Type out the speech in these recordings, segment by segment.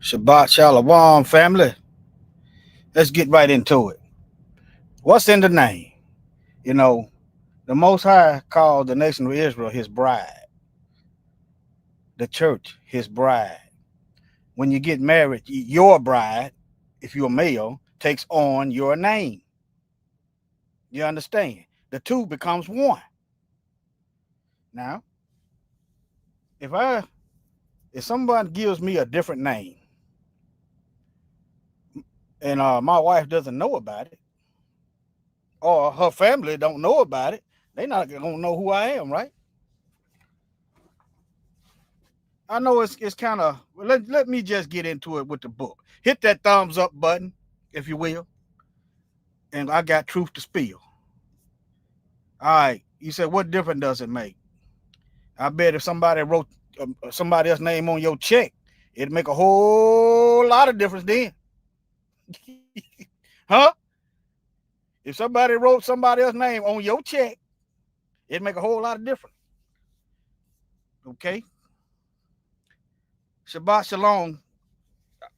Shabbat Shalom, family. Let's get right into it. What's in the name? You know, the Most High called the nation of Israel his bride, the church his bride. When you get married, your bride, if you're a male, takes on your name. You understand? The two becomes one. Now, if I if somebody gives me a different name and my wife doesn't know about it, or her family don't know about it, they not gonna know who I am, right? I know it's kind of let me just get into it with the book. Hit that thumbs up button, if you will, and I got truth to spill. All right, you said what difference does it make? I bet if somebody wrote somebody else's name on your check, it'd make a whole lot of difference then, huh? If somebody wrote somebody else's name on your check, it'd make a whole lot of difference. Okay, Shabbat Shalom,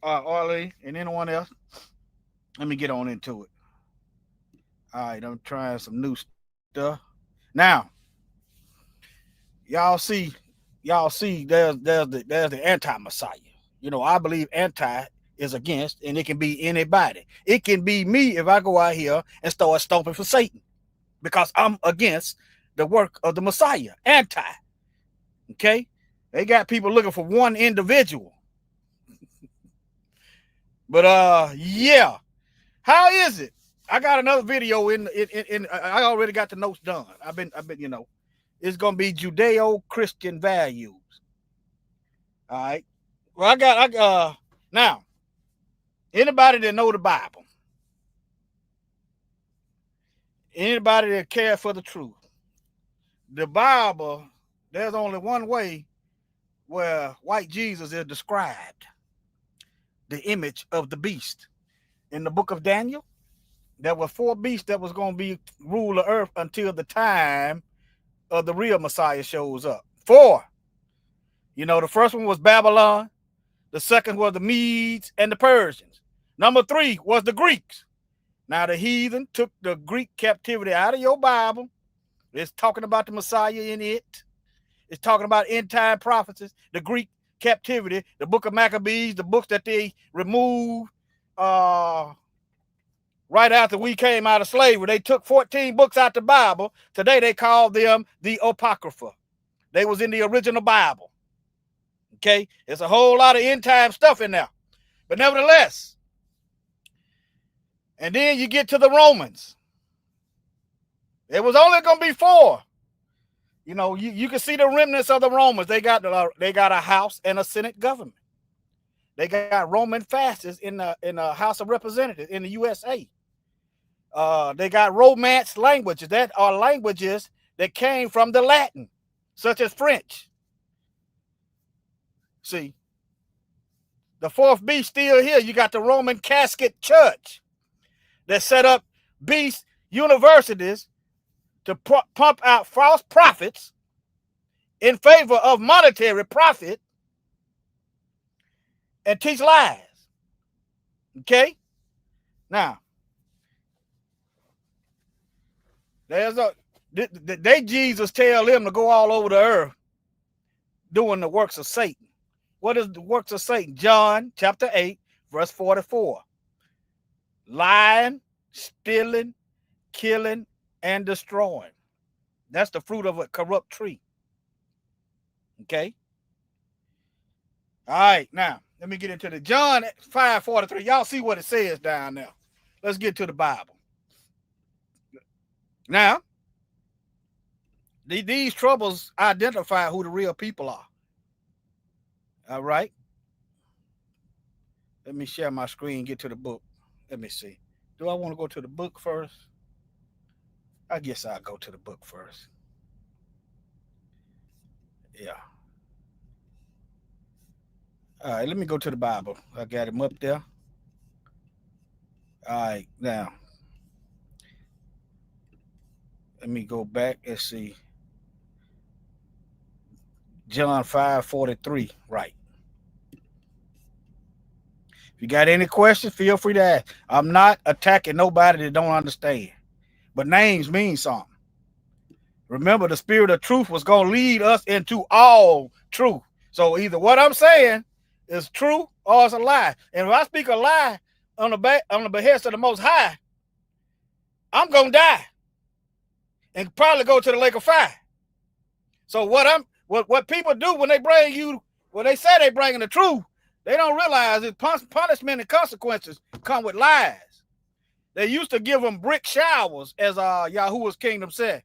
Arlie, and anyone else. Let me get on into it. All right, I'm trying some new stuff now. Y'all see, there's the anti Messiah. You know, I believe anti is against, and it can be anybody. It can be me if I go out here and start stomping for Satan because I'm against the work of the Messiah. Anti. Okay, they got people looking for one individual. But yeah, how is it? I got another video in I already got the notes done. I've been it's gonna be Judeo-Christian values. All right. Well, I now anybody that know the Bible, anybody that care for the truth, the Bible, there's only one way where white Jesus is described, the image of the beast. In the book of Daniel, there were four beasts that was gonna be rule the earth until the time of the real Messiah shows up. Four. You know, the first one was Babylon. The second was the Medes and the Persians. Number three was the Greeks. Now, the heathen took the Greek captivity out of your Bible. It's talking about the Messiah in it. It's talking about end time prophecies, the Greek captivity, the book of Maccabees, the books that they removed right after we came out of slavery. They took 14 books out the Bible. Today they call them the Apocrypha. They was in the original Bible. Okay, there's a whole lot of end time stuff in there. But nevertheless, and then you get to the Romans. It was only going to be four. You know, you can see the remnants of the Romans. They got a house and a Senate government. They got Roman fascists in the House of Representatives in the USA. They got Romance languages. That are languages that came from the Latin, such as French. See, the fourth beast still here. You got the Roman Catholic Church that set up beast universities to pump out false prophets in favor of monetary profit and teach lies. Okay? Now, they Jesus tell them to go all over the earth doing the works of Satan. What is the works of Satan? John chapter 8, verse 44. Lying, stealing, killing, and destroying. That's the fruit of a corrupt tree. Okay? All right, now, let me get into the John 5:43. Y'all see what it says down there. Let's get to the Bible. Now, these troubles identify who the real people are. All right? Let me share my screen, get to the book. Let me see. Do I want to go to the book first? I guess I'll go to the book first. Yeah. All right, let me go to the Bible. I got him up there. All right, now let me go back and see. John 5:43, right. If you got any questions, feel free to ask. I'm not attacking nobody that don't understand. But names mean something. Remember, the spirit of truth was going to lead us into all truth. So either what I'm saying is true or it's a lie. And if I speak a lie on the behest of the Most High, I'm going to die and probably go to the lake of fire. So what people do when they bring you, when they say they bringing the truth, they don't realize that punishment and consequences come with lies. They used to give them brick showers, as Yahuwah's kingdom said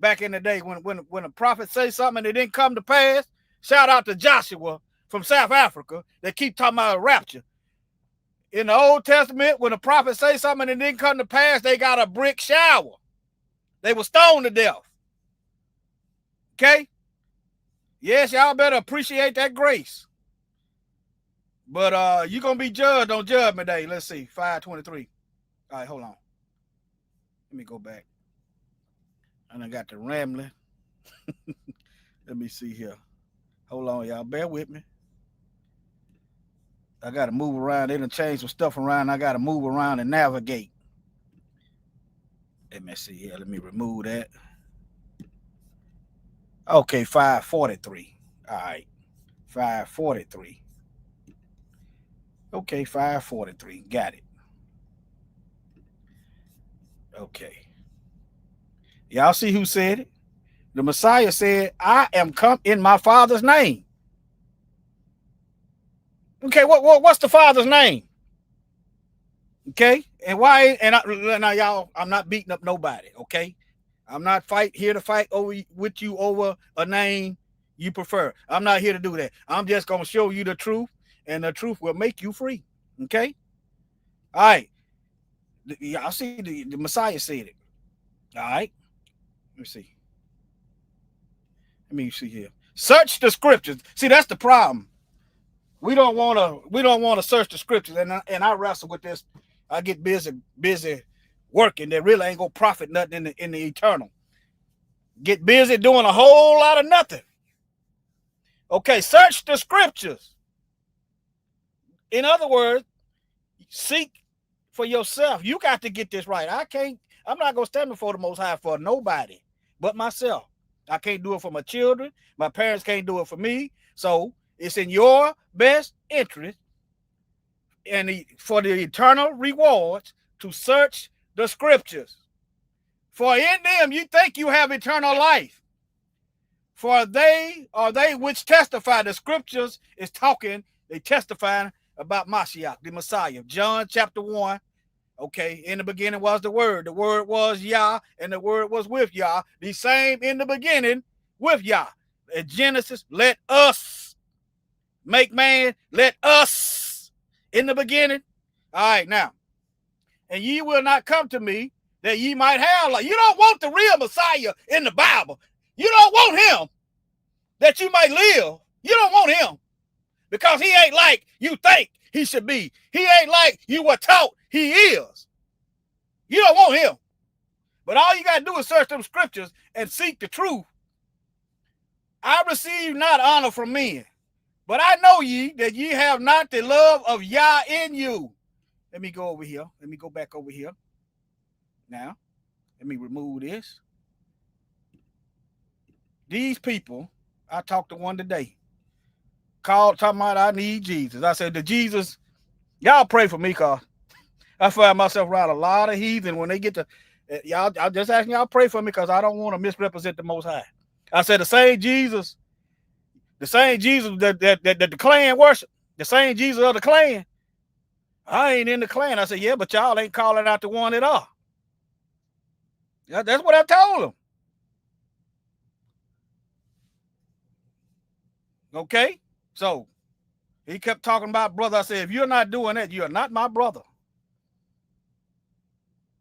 back in the day when a prophet say something and it didn't come to pass. Shout out to Joshua from South Africa. They keep talking about a rapture. In the Old Testament, when a prophet say something and it didn't come to pass, they got a brick shower. They were stoned to death. Okay? Yes, y'all better appreciate that grace. But you're going to be judged on Judgment Day. Let's see, 5:23. All right, hold on. Let me go back. And I got the rambling. Let me see here. Hold on, y'all. Bear with me. I got to move around. They done change some stuff around. I got to move around and navigate. Let me see here. Let me remove that. Okay, 5:43. All right. 5:43. Okay, 5:43. Got it. Okay. Y'all see who said it? The Messiah said, I am come in my Father's name. Okay, what's the Father's name? Okay, and why? And now y'all, I'm not beating up nobody. Okay, I'm not here to fight with you over a name you prefer. I'm not here to do that. I'm just gonna show you the truth, and the truth will make you free. Okay. All right. I see the Messiah said it. All right. Let me see. Let me see here. Search the scriptures. See, that's the problem. We don't want to search the scriptures, and I wrestle with this. I get busy working that really ain't gonna profit nothing in the eternal. Get busy doing a whole lot of nothing. Okay, search the scriptures. In other words, seek for yourself. You got to get this right. I'm not gonna stand before the Most High for nobody but myself. I can't do it for my children. My parents can't do it for me. So it's in your best interest and for the eternal rewards to search the scriptures. For in them you think you have eternal life. For they which testify. The scriptures is talking, they testifying about Mashiach, the Messiah. John chapter 1. Okay, in the beginning was the Word. The Word was Yah, and the Word was with Yah. The same in the beginning with Yah. In Genesis, let us make man. Let us in the beginning. All right, now. And ye will not come to me that ye might have life. You don't want the real Messiah in the Bible. You don't want him that you might live. You don't want him because he ain't like you think he should be. He ain't like you were taught he is. You don't want him. But all you got to do is search them scriptures and seek the truth. I receive not honor from men, but I know ye that ye have not the love of Yah in you. Let me go over here. Let me go back over here. Now, let me remove this. These people, I talked to one today, called talking about I need Jesus. I said, the Jesus, y'all pray for me, because I find myself around a lot of heathen when they get to, y'all, I'm just asking y'all pray for me because I don't want to misrepresent the Most High. I said, the same Jesus that the clan worship, the same Jesus of the clan, I ain't in the clan. I said, yeah, but y'all ain't calling out the one at all. That's what I told him. Okay? So he kept talking about brother. I said, if you're not doing that, you're not my brother.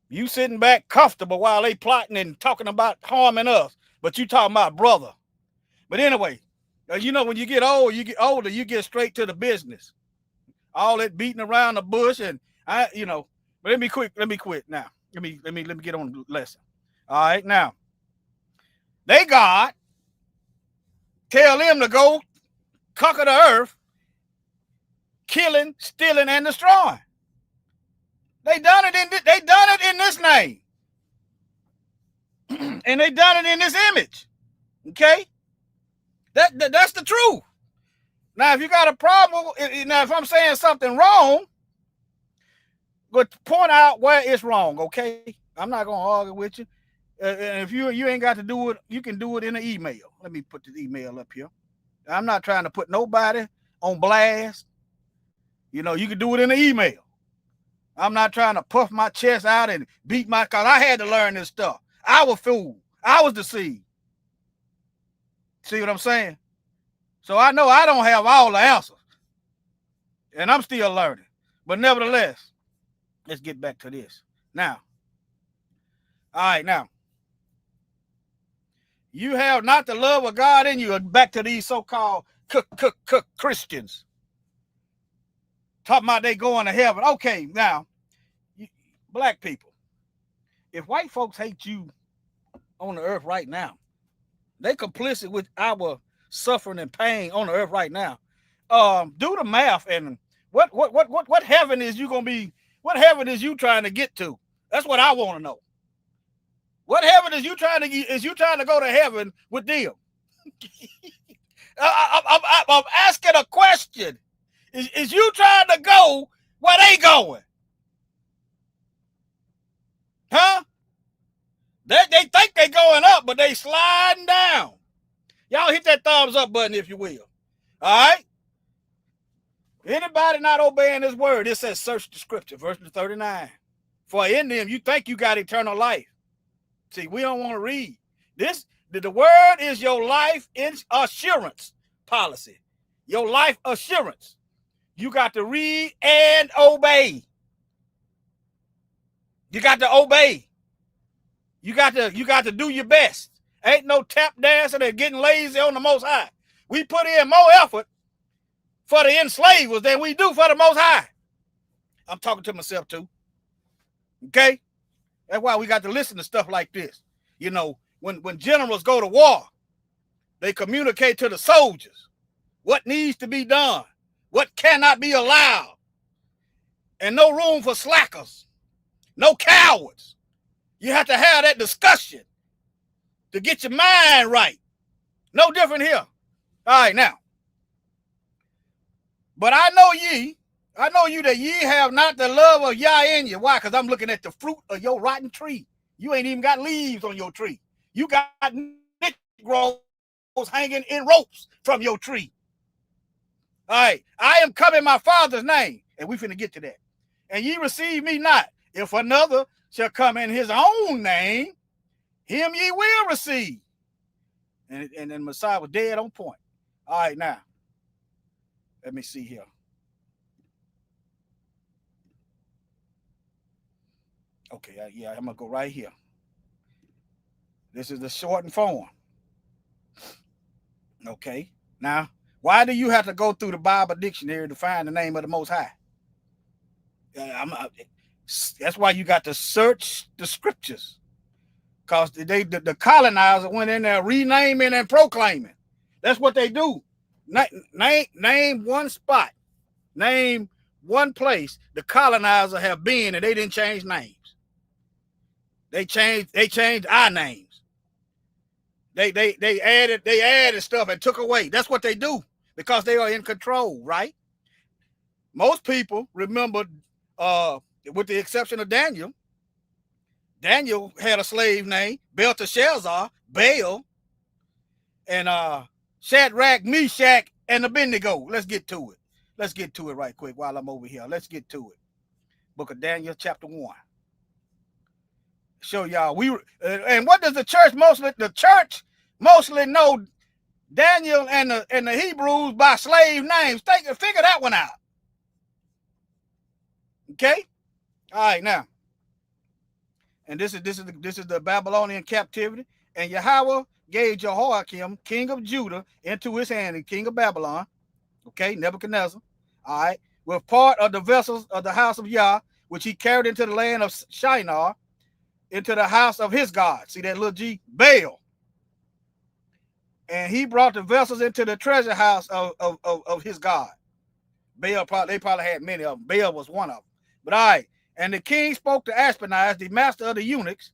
You sitting back comfortable while they plotting and talking about harming us, but you talking about brother. But anyway, you know, when you get older, you get straight to the business. All that beating around the bush and but let me quit now. Let me get on the lesson. All right, now they God tell them to go conquer the earth, killing, stealing, and destroying. They done it in this name. And they done it in this image. Okay? That's the truth. Now, if you got a problem, now if I'm saying something wrong, but point out where it's wrong, okay? I'm not gonna argue with you. And if you ain't got to do it, you can do it in an email. Let me put the email up here. I'm not trying to put nobody on blast. You know, you can do it in an email. I'm not trying to puff my chest out and beat my, cause I had to learn this stuff. I was fooled. I was deceived. See what I'm saying? So I know I don't have all the answers. And I'm still learning. But nevertheless, let's get back to this. Now, all right, now, you have not the love of God in you. Back to these so-called Christians. Talking about they going to heaven. Okay, now, black people, if white folks hate you on the earth right now, they complicit with our suffering and pain on the earth right now. Do the math, and what heaven is you gonna be? What heaven is you trying to get to? That's what I want to know. What heaven is you trying to get? Is you trying to go to heaven with them? I'm asking a question. Is you trying to go where they going? Huh? They think they going up, but they sliding down. Y'all hit that thumbs up button if you will. All right? Anybody not obeying this word, it says search the scripture, verse 39. For in them you think you got eternal life. See, we don't want to read. The word is your life assurance policy. Your life assurance. You got to read and obey. You got to obey. You got to do your best. Ain't no tap dancing and getting lazy on the Most High. We put in more effort for the enslavers than we do for the Most High. I'm talking to myself too. Okay? That's why we got to listen to stuff like this. You know, when generals go to war, they communicate to the soldiers what needs to be done, what cannot be allowed, and no room for slackers, no cowards. You have to have that discussion to get your mind right. No different here. All right, now. But I know you that ye have not the love of Yah in you. Why? Because I'm looking at the fruit of your rotten tree. You ain't even got leaves on your tree. You got Negroes hanging in ropes from your tree. All right. I am come in my Father's name. And we finna get to that. And ye receive me not. If another shall come in his own name, him ye will receive. And then Messiah was dead on point. All right, now. Let me see here. Okay, yeah, I'm going to go right here. This is the shortened form. Okay. Now, why do you have to go through the Bible dictionary to find the name of the Most High? That's why you got to search the scriptures. Because the colonizer went in there renaming and proclaiming. That's what they do. Name one spot. Name one place the colonizer have been and they didn't change names. They changed our names. They added stuff and took away. That's what they do because they are in control, right? Most people remember, with the exception of Daniel. Daniel had a slave name, Belteshazzar, Baal, and Shadrach, Meshach, and Abednego. Let's get to it. Let's get to it right quick while I'm over here. Let's get to it. Book of Daniel, chapter 1. Show y'all and what does the church mostly know Daniel and the Hebrews by slave names. Figure that one out. Okay? All right, now. And this is the Babylonian captivity. And Yahweh gave Jehoiakim, king of Judah, into his hand, the king of Babylon. Okay, Nebuchadnezzar. All right, with part of the vessels of the house of Yah, which he carried into the land of Shinar, into the house of his God. See that little G? Baal. And he brought the vessels into the treasure house of his God. Baal they probably had many of them. Baal was one of them. But all right. And the king spoke to Ashpenaz, the master of the eunuchs,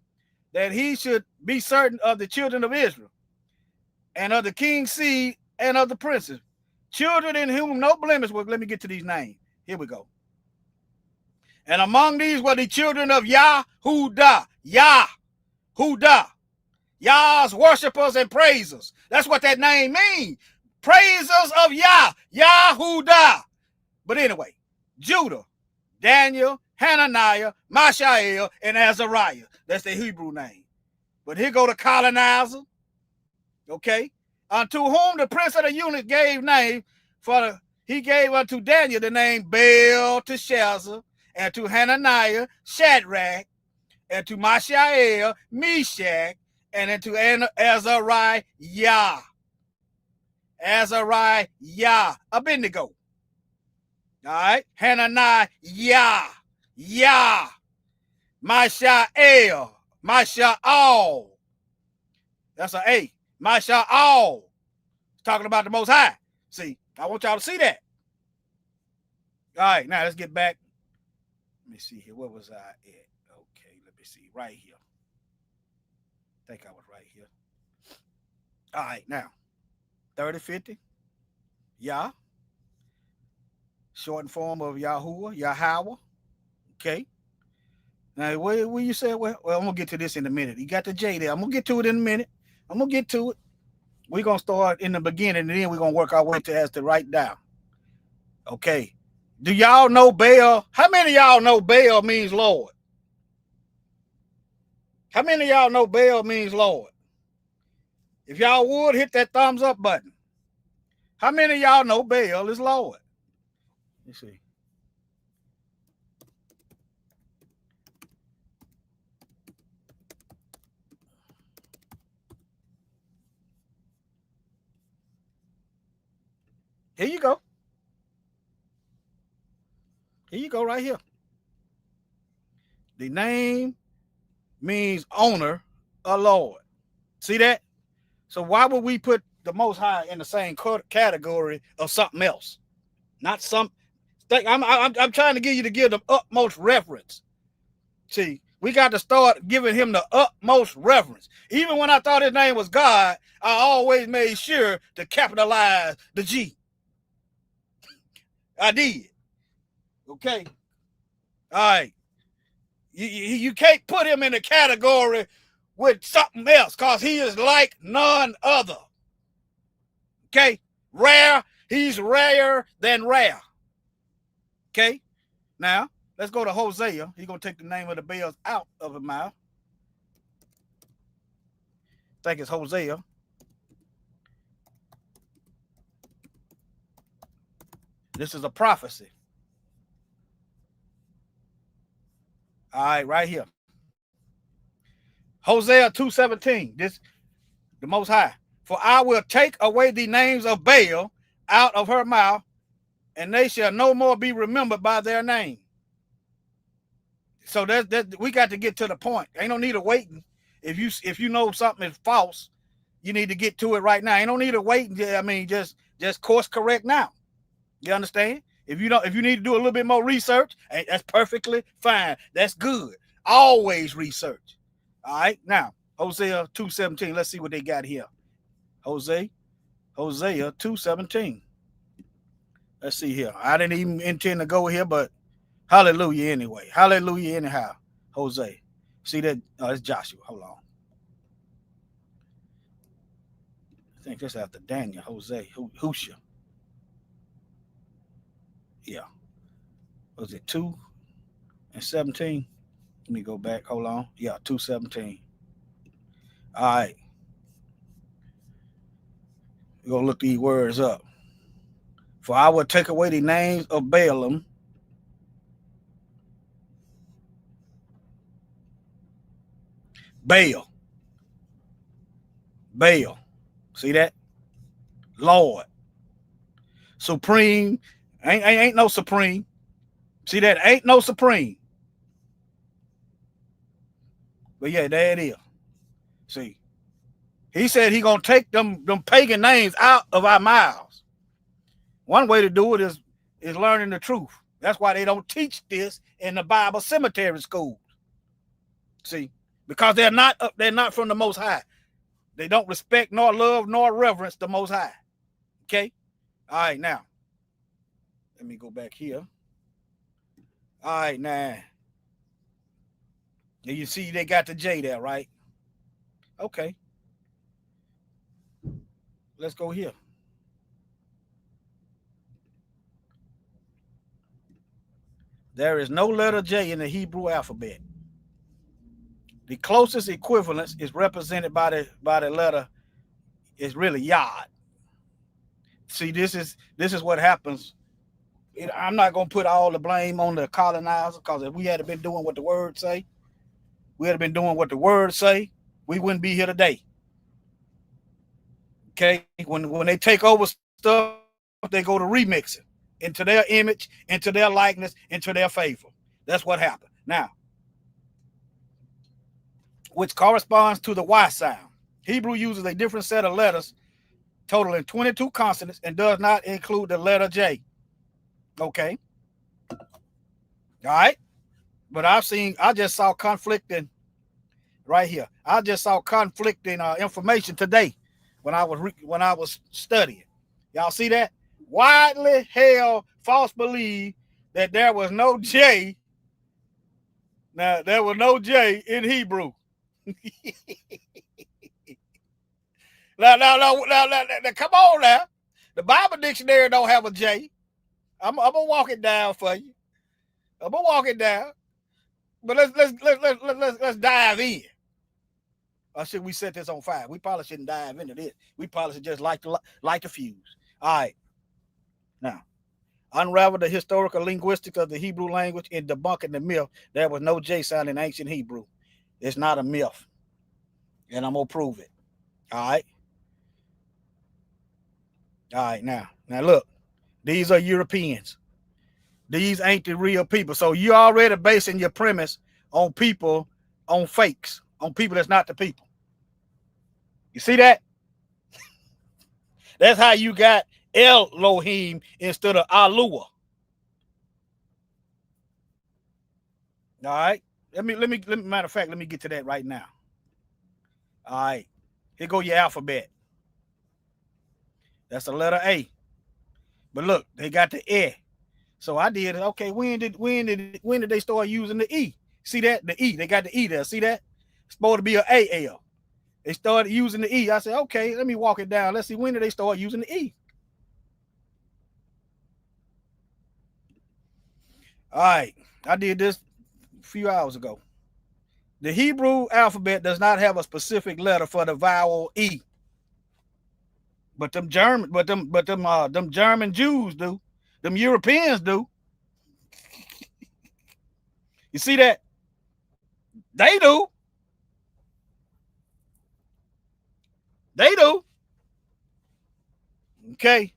that he should be certain of the children of Israel, and of the king's seed, and of the princes, children in whom no blemish was. Let me get to these names. Here we go. And among these were the children of Yahudah. Yahudah. Yah's worshipers and praisers. That's what that name means. Praisers of Yah. Yahudah. But anyway, Judah, Daniel, Hananiah, Mishael, and Azariah. That's their Hebrew name. But here go the colonizer. Okay. Unto whom the prince of the eunuchs gave name, he gave unto Daniel the name Belteshazzar, and to Hananiah Shadrach, and to Mishael Meshach, and unto Azariah Abednego. All right. Hananiah Mishael. That's an A. Mishael. Talking about the Most High. See, I want y'all to see that. All right, now let's get back. Let me see here. Where was I at? Okay, let me see. Right here. I think I was right here. All right, now. 3050. Yah. Shortened form of Yahuwah. Yahweh. Okay. Now, where you say, well, I'm going to get to this in a minute. You got the J there. I'm going to get to it in a minute. I'm going to get to it. We're going to start in the beginning, and then we're going to work our way to as to write down. Okay. Do y'all know Baal? How many of y'all know Baal means Lord? How many of y'all know Baal means Lord? If y'all would, hit that thumbs up button. How many of y'all know Baal is Lord? Let's see. Here you go. Here you go right here. The name means owner or Lord. See that? So why would we put the Most High in the same category of something else? Not some. I'm trying to get you to give the utmost reverence. See, we got to start giving him the utmost reverence. Even when I thought his name was God, I always made sure to capitalize the G. I did. Okay. All right. You can't put him in a category with something else because he is like none other. Okay. Rare. He's rarer than rare. Okay. Now, let's go to Hosea. He's going to take the name of the Baals out of his mouth. I think it's Hosea. This is a prophecy. All right, right here. Hosea 2:17. This, the Most High. For I will take away the names of Baal out of her mouth, and they shall no more be remembered by their name. So that we got to get to the point. Ain't no need of waiting. If you know something is false, you need to get to it right now. Ain't no need of waiting. I mean, just course correct now. You understand? If you need to do a little bit more research, that's perfectly fine. That's good. Always research. All right. Now, Hosea 2:17. Let's see what they got here. Hosea 2:17. Let's see here. I didn't even intend to go here, but hallelujah anyway. Hallelujah anyhow. Hosea. See that? Oh, it's Joshua. Hold on. I think that's after Daniel. Hosea. Husha. Yeah. Was it 2:17? Let me go back. Hold on. Yeah, 2:17. All right. We're going to look these words up. For I will take away the names of Baalim. Baal. See that? Lord. Supreme. Ain't no supreme. See that? Ain't no supreme. But yeah, there it is. See. He said he gonna take them pagan names out of our mouths. One way to do it is is learning the truth. That's why they don't teach this in the Bible cemetery schools. See, because they're not from the Most High. They don't respect nor love nor reverence the Most High. Okay? All right, now. Let me go back here. All right, now. You see they got the J there, right? Okay. Let's go here. There is no letter J in the Hebrew alphabet. The closest equivalence is represented by the letter is really Yod. See, this is what happens. I'm not gonna put all the blame on the colonizer, because if we had been doing what the word say, we had been doing what the word say, we wouldn't be here today. Okay, when they take over stuff, they go to remix it into their image, into their likeness, into their favor. That's what happened. Now, which corresponds to the Y sound. Hebrew uses a different set of letters, totaling 22 consonants, and does not include the letter J. Okay. All right. But I just saw conflicting right here. I just saw conflicting information today when I was studying. Y'all see that? Widely held false belief that there was no J. Now, there was no J in Hebrew. Now, come on now. The Bible dictionary don't have a J. I'm gonna walk it down for you. I'm gonna walk it down. But let's dive in. Or should we set this on fire? We probably shouldn't dive into this. We probably should just light the fuse. All right. Now, unravel the historical linguistics of the Hebrew language in debunking the myth there was no J sound in ancient Hebrew. It's not a myth. And I'm going to prove it. All right. All right. Now look, these are Europeans. These ain't the real people. So you already basing your premise on people, on fakes, on people that's not the people. You see that? That's how you got Elohim instead of Alua. All right. Let me matter of fact, let me get to that right now. All right. Here go your alphabet. That's the letter A. But look, they got the E. So I did it. Okay, when did they start using the E? See that? The E. They got the E there. See that? It's supposed to be an AL. They started using the E. I said, okay, let me walk it down. Let's see, when did they start using the E? All right. I did this a few hours ago. The Hebrew alphabet does not have a specific letter for the vowel E. But them German Jews do. Them Europeans do. You see that? They do. They do. Okay.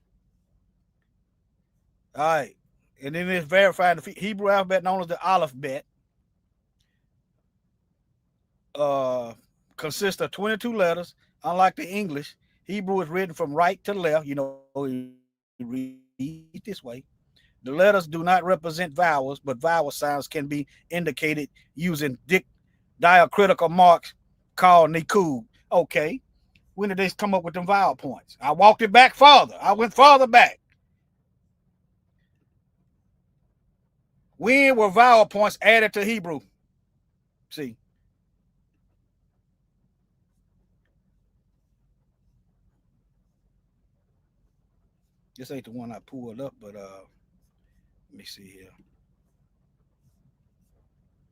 All right. And then it's verified the Hebrew alphabet known as the alphabet consists of 22 letters. Unlike the English, Hebrew is written from right to left. You know, you read this way. The letters do not represent vowels, but vowel sounds can be indicated using diacritical marks called nikud. Okay. When did they come up with them vowel points? I walked it back farther. I went farther back. When were vowel points added to Hebrew? See. This ain't the one I pulled up, but let me see here.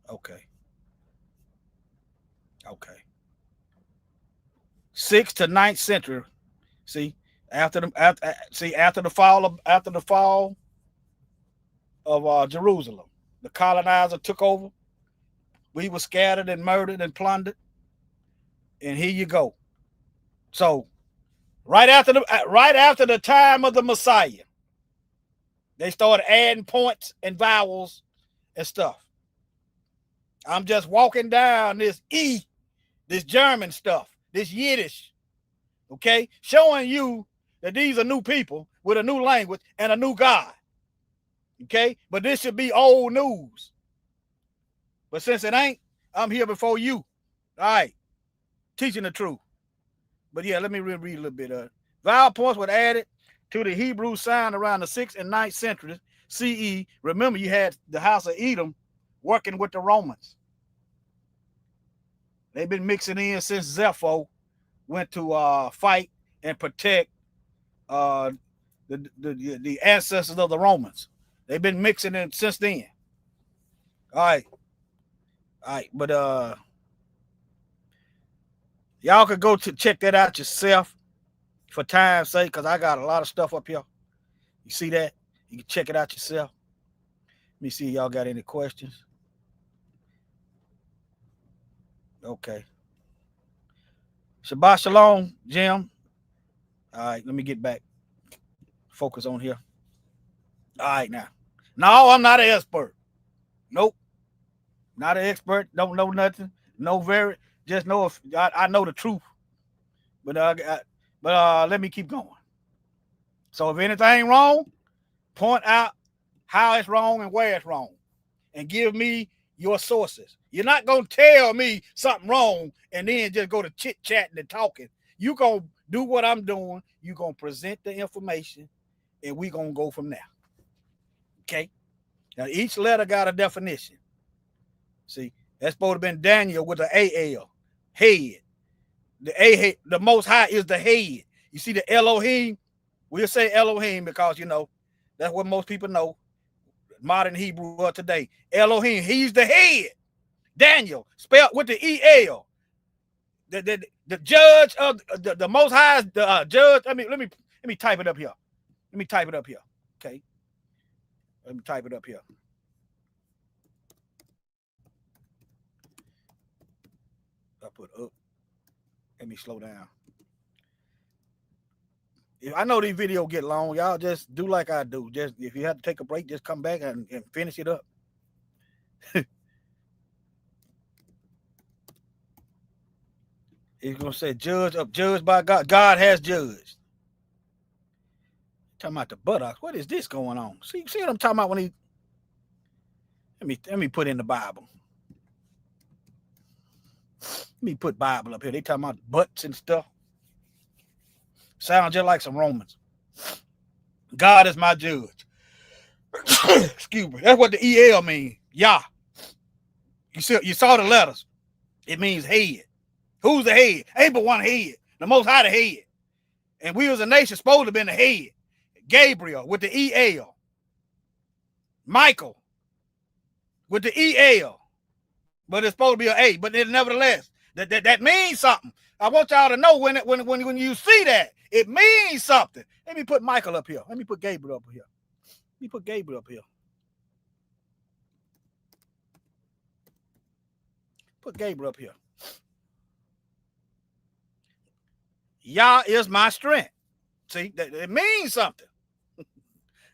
Okay. 6th to 9th century. See, after the fall of Jerusalem, the colonizer took over. We were scattered and murdered and plundered, and here you go. So, right after the time of the Messiah, they started adding points and vowels and stuff. I'm just walking down this E, this German stuff, this Yiddish, okay? Showing you that these are new people with a new language and a new God. Okay? But this should be old news. But since it ain't, I'm here before you. All right. Teaching the truth. But yeah, let me read a little bit of it. Vowel points were added to the Hebrew sign around the 6th and 9th centuries CE. Remember, you had the house of Edom working with the Romans. They've been mixing in since Zepho went to fight and protect uh, the ancestors of the Romans. They've been mixing in since then. All right. All right. But y'all could go to check that out yourself for time's sake, because I got a lot of stuff up here. You see that? You can check it out yourself. Let me see if y'all got any questions. Okay. Shabbat shalom, Jim. All right, let me get back. Focus on here. All right, now. No, I'm not an expert. Nope. Not an expert. Don't know nothing. No very. Just know if I know the truth. But let me keep going. So if anything wrong, point out how it's wrong and where it's wrong, and give me your sources. You're not gonna tell me something wrong and then just go to chit chatting and talking. You gonna do what I'm doing. You gonna present the information, and we gonna go from there. Okay. Now each letter got a definition. See, that's supposed to have been Daniel with the AL, head. The Most High is the head. You see the Elohim. We'll say Elohim because that's what most people know. Modern Hebrew of today. Elohim, he's the head. Daniel, spelled with the EL. The judge of the Most High, the judge. Let me type it up here. Let me type it up here. Okay. Let me type it up here. I put up. Let me slow down. If I know these videos get long, y'all just do like I do. Just if you have to take a break, just come back and finish it up. It's gonna say judged by God. God has judged. Talking about the buttocks. What is this going on? See what I'm talking about when he. Let me put in the Bible. Let me put Bible up here. They talking about butts and stuff. Sounds just like some Romans. God is my judge. Excuse me. That's what the EL means. Yah. You saw the letters. It means head. Who's the head? Ain't but one head. The Most High the head. And we as a nation supposed to have been the head. Gabriel with the EL. Michael with the EL. But it's supposed to be an A. But nevertheless, that means something. I want y'all to know when you see that, it means something. Let me put Michael up here. Let me put Gabriel up here. Let me put Gabriel up here. Put Gabriel up here. Yah is my strength. See, it means something.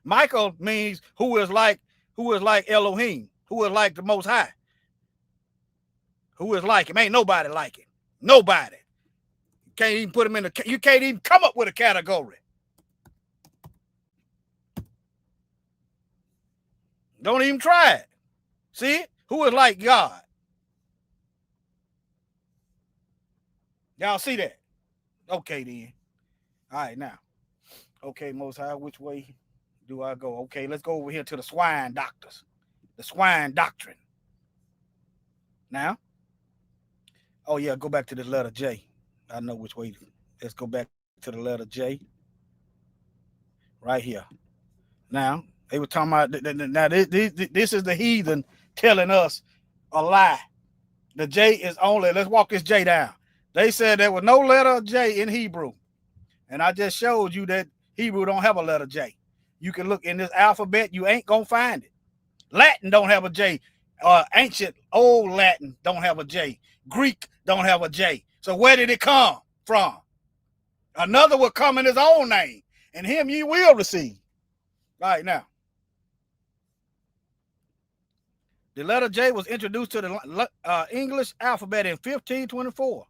Michael means who is like Elohim, who is like the Most High. Who is like him? Ain't nobody like him. Nobody. You can't even put him you can't even come up with a category. Don't even try it. See it? Who is like God? Y'all see that? Okay, then. All right, now. Okay, Most High, which way do I go? Okay, let's go over here to the swine doctors. The swine doctrine. Now. Oh, yeah, go back to the letter J. I know which way. Let's go back to the letter J. Right here. Now, they were talking about, now this is the heathen telling us a lie. The J is only, let's walk this J down. They said there was no letter J in Hebrew. And I just showed you that Hebrew don't have a letter J. You can look in this alphabet, you ain't going to find it. Latin don't have a J. Ancient old Latin don't have a J. Greek don't have a J. So where did it come from? Another will come in his own name, and him you will receive. All right, now. The letter J was introduced to the English alphabet in 1524.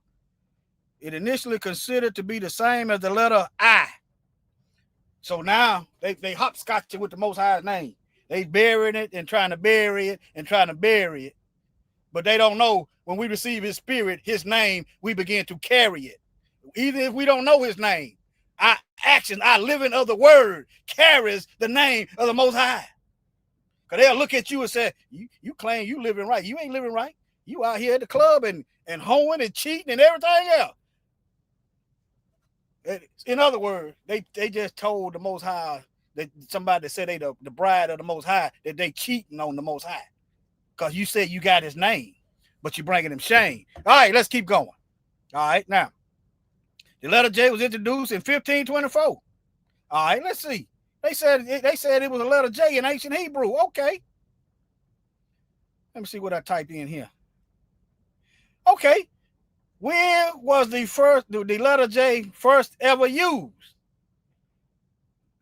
It initially considered to be the same as the letter I. So now they hopscotch it with the Most High's name. They burying it and trying to bury it and trying to bury it. But they don't know when we receive his spirit, his name, we begin to carry it. Even if we don't know his name, our action, our living of the word carries the name of the Most High. Because they'll look at you and say, you claim you living right. You ain't living right. You out here at the club and hoeing and cheating and everything else. In other words, they just told the Most High, that somebody that said they the bride of the Most High, that they cheating on the Most High. Because you said you got his name, but you're bringing him shame. All right, let's keep going. All right, now, the letter J was introduced in 1524. All right, let's see. They said it was a letter J in ancient Hebrew. Okay. Let me see what I typed in here. Okay. When was the letter J first ever used?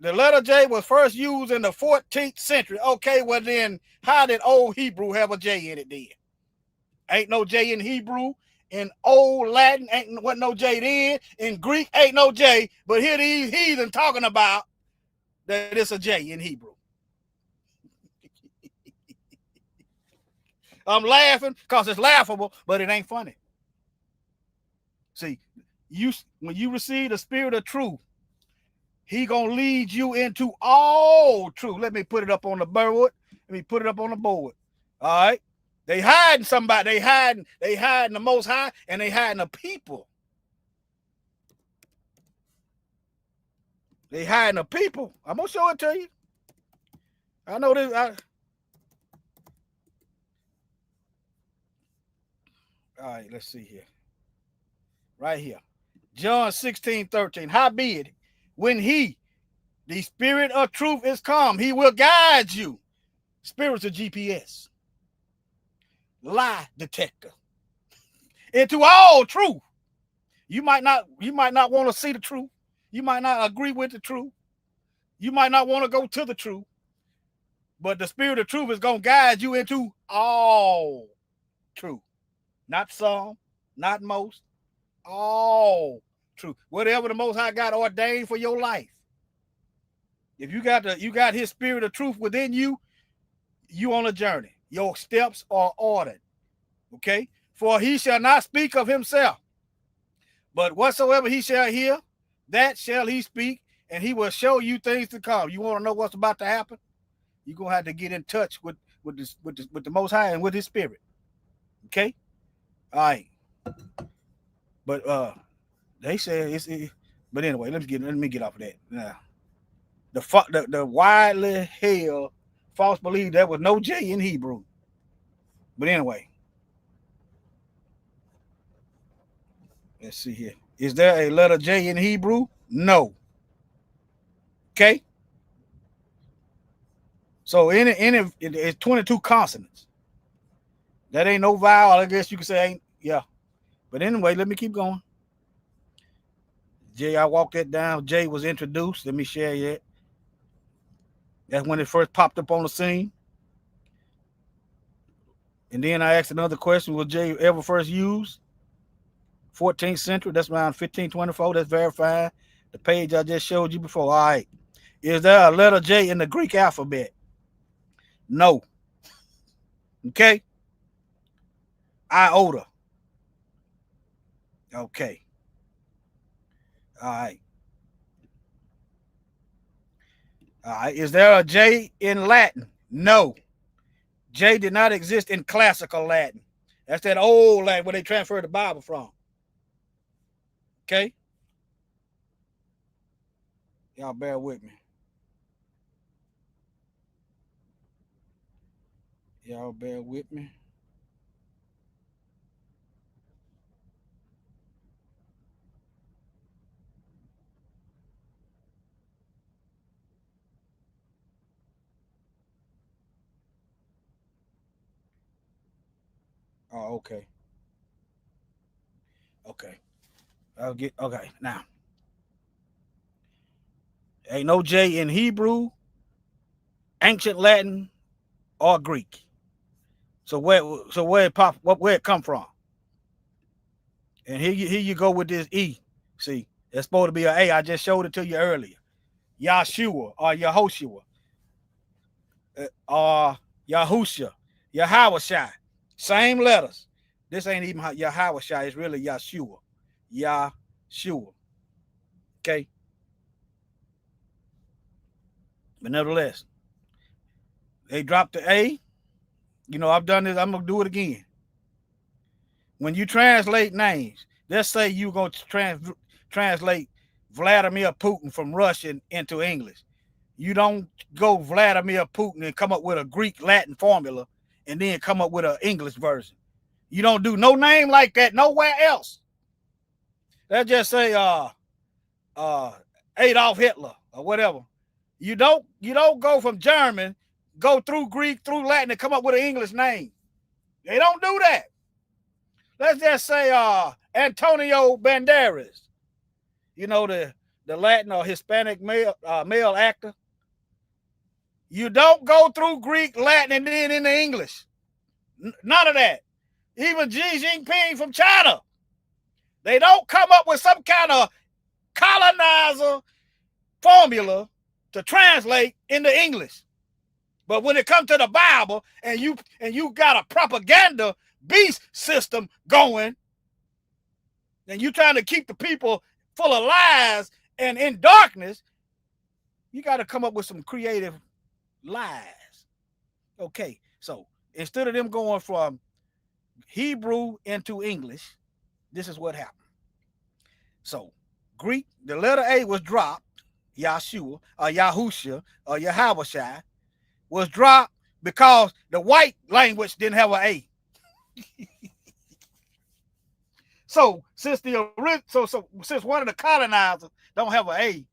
The letter J was first used in the 14th century. Okay, well then, how did Old Hebrew have a J in it then? Ain't no J in Hebrew. In Old Latin, wasn't no J then. In Greek, ain't no J. But here these heathen talking about that it's a J in Hebrew. I'm laughing because it's laughable, but it ain't funny. See, when you receive the spirit of truth, he gonna lead you into all truth. Let me put it up on the board. All right. They hiding somebody. They hiding the Most High, and they hiding the people. They hiding the people. I'm gonna show it to you. I know this. All right, let's see here. Right here. John 16:13. Howbeit, when he, the spirit of truth, is come, he will guide you. Spiritual GPS. Lie detector. Into all truth. You might not want to see the truth. You might not agree with the truth. You might not want to go to the truth. But the spirit of truth is going to guide you into all truth. Not some, not most, all truth. Whatever the Most High God ordained for your life. If you got his spirit of truth within you, you on a journey. Your steps are ordered. Okay? For he shall not speak of himself, but whatsoever he shall hear, that shall he speak, and he will show you things to come. You want to know what's about to happen? You're gonna have to get in touch with the Most High and with his spirit. Okay? All right. But they say but anyway, let me get off of that. Now, the widely held false belief there was no J in Hebrew. But anyway, let's see here. Is there a letter J in Hebrew? No. Okay. So it's 22 consonants. That ain't no vowel. I guess you could say ain't. Yeah. But anyway, let me keep going. J, I walked that down. J was introduced. Let me share that. That's when it first popped up on the scene. And then I asked another question: was J ever first used? 14th century. That's around 1524. That's verified. The page I just showed you before. All right. Is there a letter J in the Greek alphabet? No. Okay. Iota. Okay. All right. All right. Is there a J in Latin? No. J did not exist in classical Latin. That's that old Latin where they transferred the Bible from. Okay. Y'all bear with me. Y'all bear with me. Oh, okay. Okay. I'll get okay. Now. Ain't no J in Hebrew, ancient Latin, or Greek. So where it come from? And here you go with this E. See, it's supposed to be an A. I just showed it to you earlier. Yahshua or Yehoshua. or Yahusha, Yahawashai. Same letters. This ain't even Yahawashai. It's really Yahshua. Yahshua. Okay. But nevertheless, they dropped the A. You know, I've done this. I'm going to do it again. When you translate names, let's say you're going to translate Vladimir Putin from Russian into English. You don't go Vladimir Putin and come up with a Greek Latin formula and then come up with an English version. You don't do no name like that nowhere else. Let's just say Adolf Hitler or whatever. You don't go from German, go through Greek, through Latin, and come up with an English name. They don't do that. Let's just say Antonio Banderas. You know, the Latin or Hispanic male actor. You don't go through Greek, Latin, and then into English. None of that. Even Xi Jinping from China. They don't come up with some kind of colonizer formula to translate into English. But when it comes to the Bible and you got a propaganda beast system going, and you trying to keep the people full of lies and in darkness, you got to come up with some creative lies. Okay, so instead of them going from Hebrew into English, this is what happened. So Greek, the letter A was dropped, Yahshua or Yahusha or Yahawashai was dropped because the white language didn't have an A. So since since one of the colonizers don't have an A,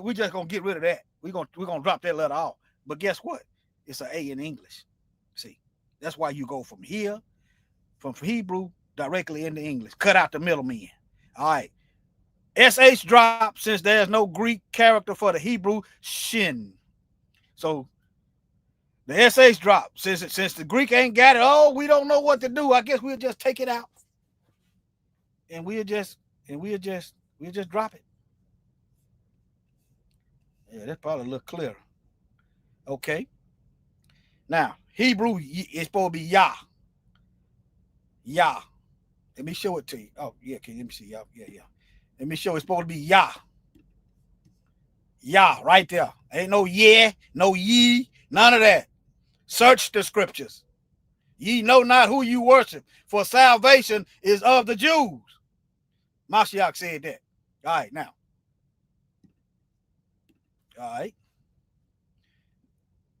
we just gonna get rid of that. We're gonna drop that letter off. But guess what? It's an A in English. See, that's why you go from here, from Hebrew directly into English. Cut out the middleman. All right. SH drop since there's no Greek character for the Hebrew shin. So the SH drop since the Greek ain't got it. Oh, we don't know what to do. I guess we'll just take it out. And we'll just drop it. Yeah, that's probably a little clearer. Okay. Now, Hebrew is supposed to be Yah. Yah. Let me show it to you. Oh, yeah, let me see. Yeah. Let me show it's supposed to be Yah. Yah, right there. Ain't no yeah, no ye, none of that. Search the scriptures. Ye know not who you worship, for salvation is of the Jews. Mashiach said that. All right, now. All right.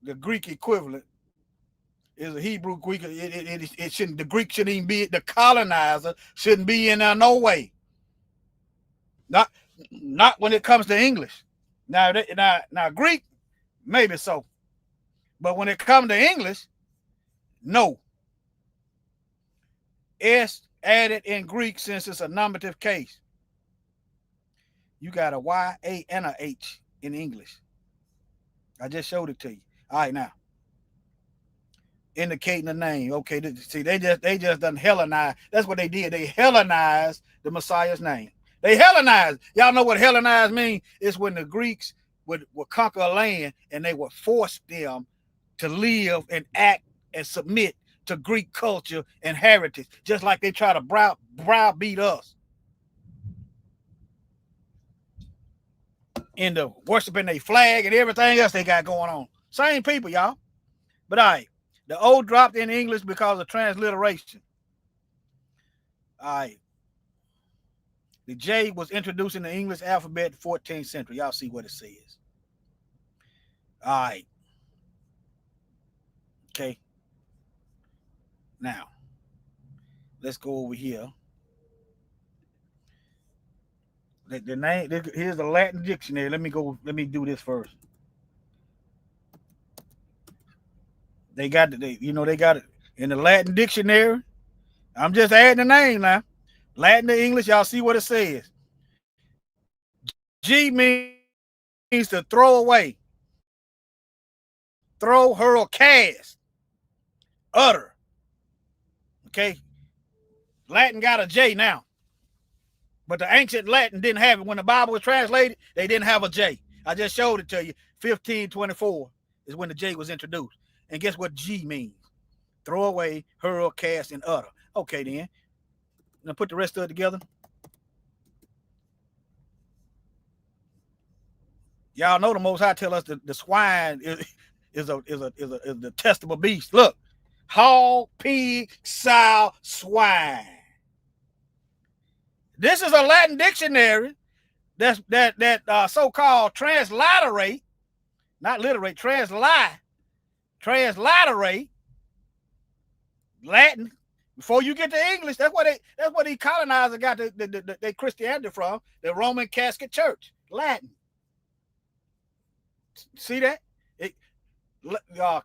The Greek equivalent is a Hebrew Greek. It shouldn't. The Greek shouldn't even be. The colonizer shouldn't be in there no way. Not when it comes to English. Now Greek, maybe so, but when it comes to English, no. S added in Greek since it's a nominative case. You got a Y, A, and a H in English. I just showed it to you. All right, now. Indicating the name. Okay, see, they just done Hellenize. That's what they did. They Hellenized the Messiah's name. They Hellenized. Y'all know what Hellenize means? It's when the Greeks would conquer a land and they would force them to live and act and submit to Greek culture and heritage, just like they try to browbeat us into worshiping their flag and everything else they got going on. Same people, y'all. But all right, the O dropped in English because of transliteration. All right. The J was introduced in the English alphabet 14th century. Y'all see what it says. All right. Okay. Now, let's go over here. The name, here's the Latin dictionary. Let me do this first. They got it in the Latin dictionary. I'm just adding the name now. Latin to English, y'all see what it says. G means to throw away, throw, hurl, cast, utter. Okay. Latin got a J now. But the ancient Latin didn't have it. When the Bible was translated, they didn't have a J. I just showed it to you. 1524. is when the J was introduced. And guess what G means? Throw away, hurl, cast, and utter. Okay, then. Now put the rest of it together. Y'all know the Most High tell us the swine is a detestable beast. Look, hog, pig, sow, swine. This is a Latin dictionary that so-called transliterate, not literate, transliterate Latin before you get to English. That's what the colonizers got their Christianity from, the Roman Catholic Church, Latin. See that?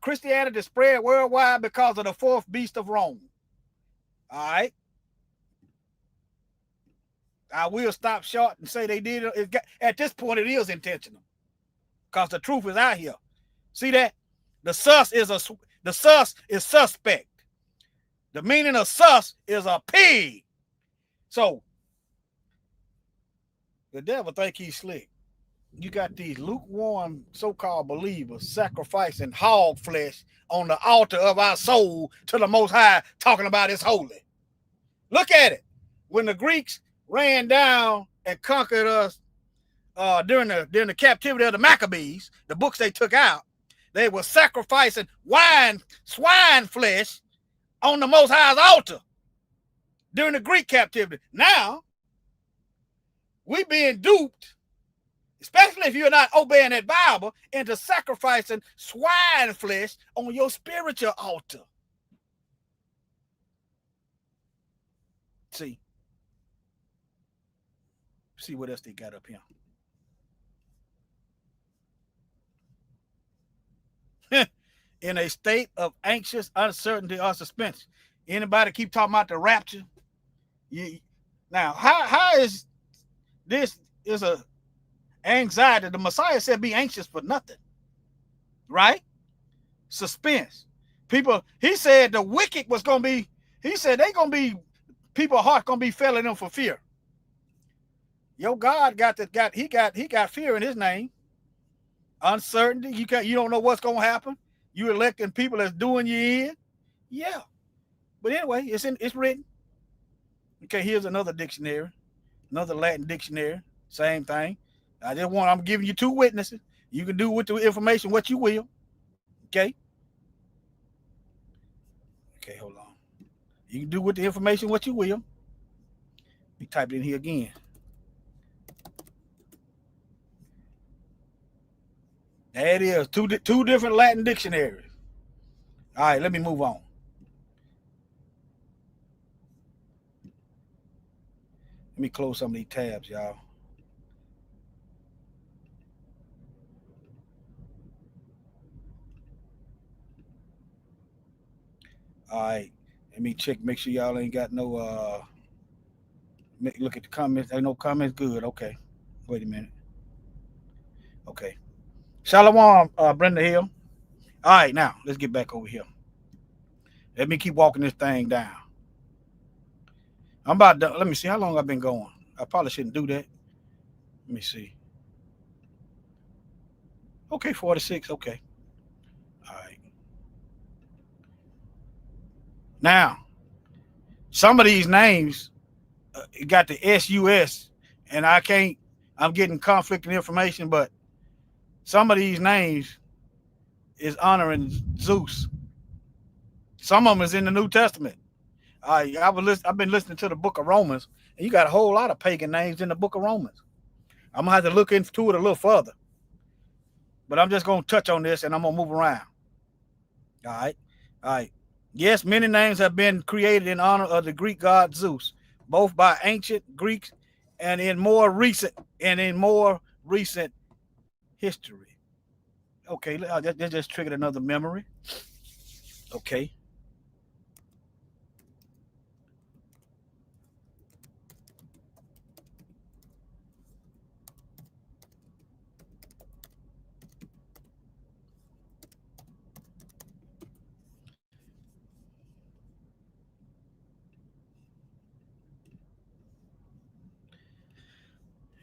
Christianity spread worldwide because of the fourth beast of Rome. All right. I will stop short and say they did it. At this point, it is intentional because the truth is out here. See that? The sus is suspect. The meaning of sus is a pig. So the devil think he's slick. You got these lukewarm so-called believers sacrificing hog flesh on the altar of our soul to the Most High, talking about it's holy. Look at it. When the Greeks ran down and conquered us during the captivity of the Maccabees, the books they took out, they were sacrificing swine flesh on the Most High's altar during the Greek captivity. Now, we being duped, especially if you're not obeying that Bible, into sacrificing swine flesh on your spiritual altar. See what else they got up here. In a state of anxious uncertainty or suspense. Anybody keep talking about the rapture? Now, how is this is a anxiety? The Messiah said be anxious for nothing. Right? Suspense. People, he said the wicked was going to be, he said they going to be, people's heart going to be failing them for fear. Your God got fear in his name. Uncertainty. You don't know what's going to happen. You electing people that's doing you in. Yeah. But anyway, it's written. Okay, here's another dictionary, another Latin dictionary. Same thing. I'm giving you two witnesses. You can do with the information what you will. Okay. Okay, hold on. You can do with the information what you will. Let me type it in here again. There it is. Two different Latin dictionaries. All right, let me move on. Let me close some of these tabs, y'all. All right. Let me check, make sure y'all ain't got no look at the comments. Ain't no comments. Good. Okay. Wait a minute. Okay. Shalom, Brenda Hill. All right, now let's get back over here. Let me keep walking this thing down. I'm about done. Let me see how long I've been going. I probably shouldn't do that. Let me see. Okay, 46. Okay. All right. Now, some of these names got the SUS, and I'm getting conflicting information, but some of these names is honoring Zeus. Some of them is in the New Testament. I've been listening to the book of Romans, and you got a whole lot of pagan names in the book of Romans. I'm going to have to look into it a little further. But I'm just going to touch on this, and I'm going to move around. All right. Yes, many names have been created in honor of the Greek god Zeus, both by ancient Greeks and in more recent history. Okay, that just triggered another memory. Okay.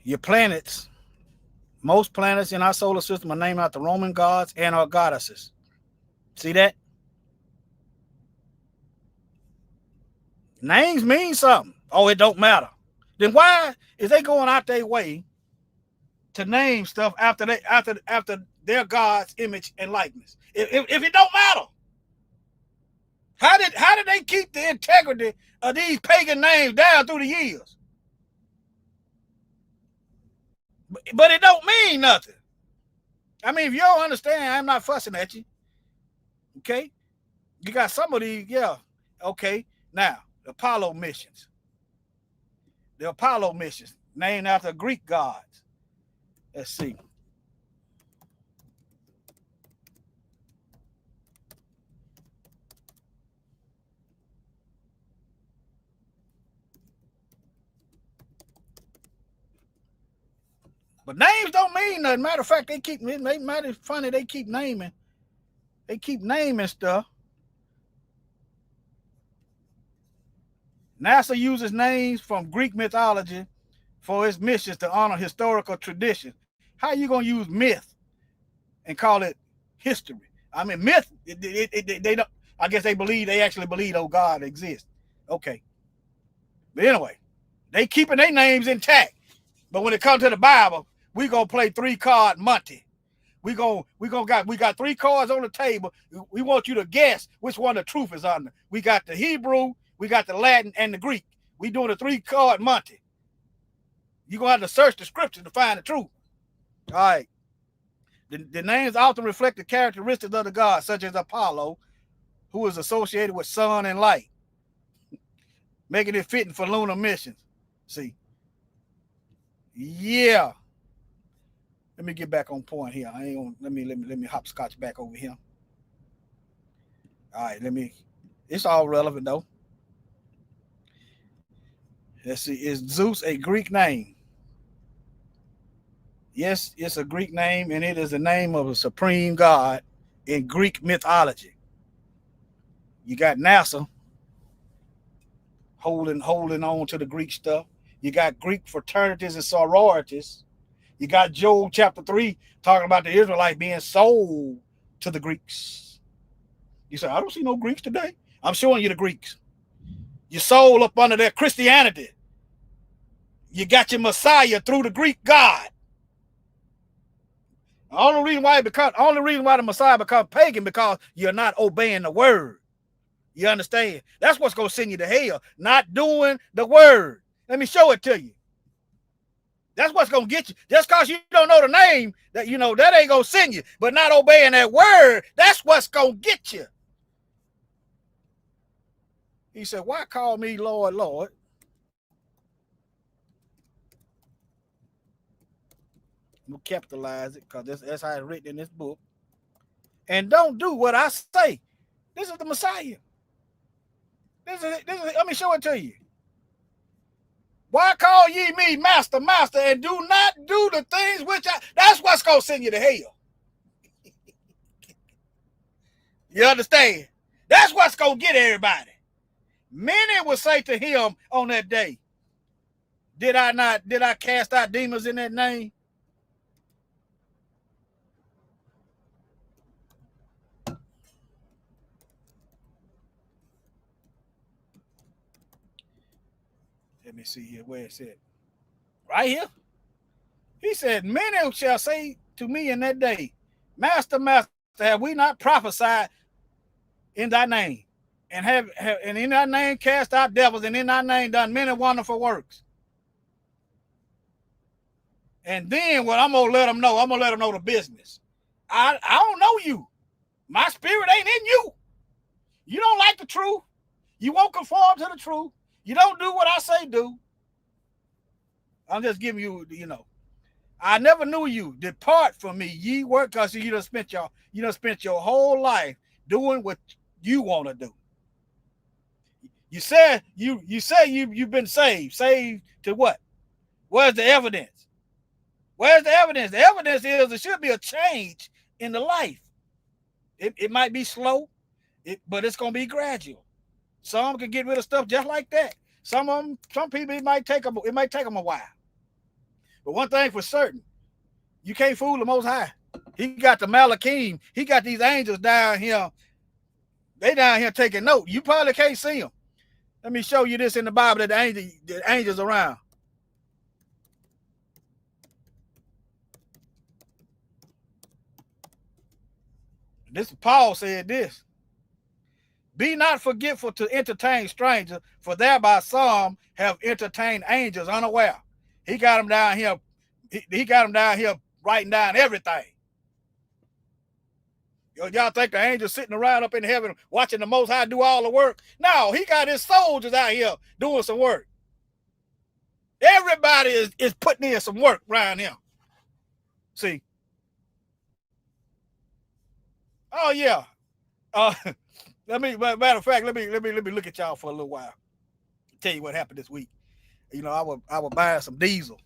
Your planets, Most planets in our solar system are named after Roman gods and or goddesses. See that? Names mean something. Oh, it don't matter. Then why is they going out their way to name stuff after their God's image and likeness? If it don't matter, how did they keep the integrity of these pagan names down through the years? But it don't mean nothing. I mean, if you don't understand, I'm not fussing at you. Okay, you got some of these, yeah. Okay, now the Apollo missions. The Apollo missions, named after Greek gods. Let's see. But names don't mean nothing. Matter of fact, they mighty funny. They keep naming stuff. NASA uses names from Greek mythology for its missions to honor historical tradition. How are you gonna use myth and call it history? I mean, myth. They don't. I guess they actually believe oh God exists. Okay, but anyway, they keeping their names intact. But when it comes to the Bible, we gonna play 3-card Monty. We got 3 cards on the table. We want you to guess which one the truth is under. We got the Hebrew, we got the Latin, and the Greek. We doing a 3-card Monty. You're gonna have to search the scriptures to find the truth. All right. The names often reflect the characteristics of the gods, such as Apollo, who is associated with sun and light, making it fitting for lunar missions. See? Yeah. Let me get back on point here. I ain't gonna, let me hopscotch back over here. All right, it's all relevant though. Let's see, is Zeus a Greek name? Yes, it's a Greek name, and it is the name of a supreme god in Greek mythology. You got NASA holding on to the Greek stuff. You got Greek fraternities and sororities. You got Job chapter 3 talking about the Israelites being sold to the Greeks. You say, I don't see no Greeks today. I'm showing you the Greeks. You sold up under their Christianity. You got your Messiah through the Greek God. The only reason why the Messiah becomes pagan because you're not obeying the word. You understand? That's what's going to send you to hell. Not doing the word. Let me show it to you. That's what's going to get you. Just because you don't know the name, that that ain't going to send you. But not obeying that word, that's what's going to get you. He said, why call me Lord, Lord? We'll capitalize it because that's how it's written in this book. And don't do what I say. This is the Messiah. Let me show it to you. Why call ye me master, master, and do not do the things which that's what's going to send you to hell. You understand? That's what's going to get everybody. Many will say to him on that day, did I cast out demons in that name? Let me see here where it said. Right here. He said, many shall say to me in that day, Master, Master, have we not prophesied in thy name? And and in thy name cast out devils, and in thy name done many wonderful works. And then what I'm gonna let them know the business. I don't know you. My spirit ain't in you. You don't like the truth. You won't conform to the truth. You don't do what I say do. I'm just giving you, I never knew you. Depart from me, ye work, because you done spent your whole life doing what you want to do. You said you've been saved. Saved to what? Where's the evidence? Where's the evidence? The evidence is there should be a change in the life. It might be slow, but it's gonna be gradual. Some can get rid of stuff just like that. Some people it might take them a while. But one thing for certain, You can't fool the Most High. He got the Malachim. He got these angels down here. They down here taking note. You probably can't see them. Let me show you this in the Bible that the angels around. This Paul said this. Be not forgetful to entertain strangers, for thereby some have entertained angels unaware. He got them down here. He got them down here writing down everything. Y'all think the angels sitting around up in heaven watching the Most High do all the work? No, he got his soldiers out here doing some work. Everybody is putting in some work around him. See? Oh yeah. Matter of fact, let me look at y'all for a little while. Tell you what happened this week. You know, I was buying some diesel.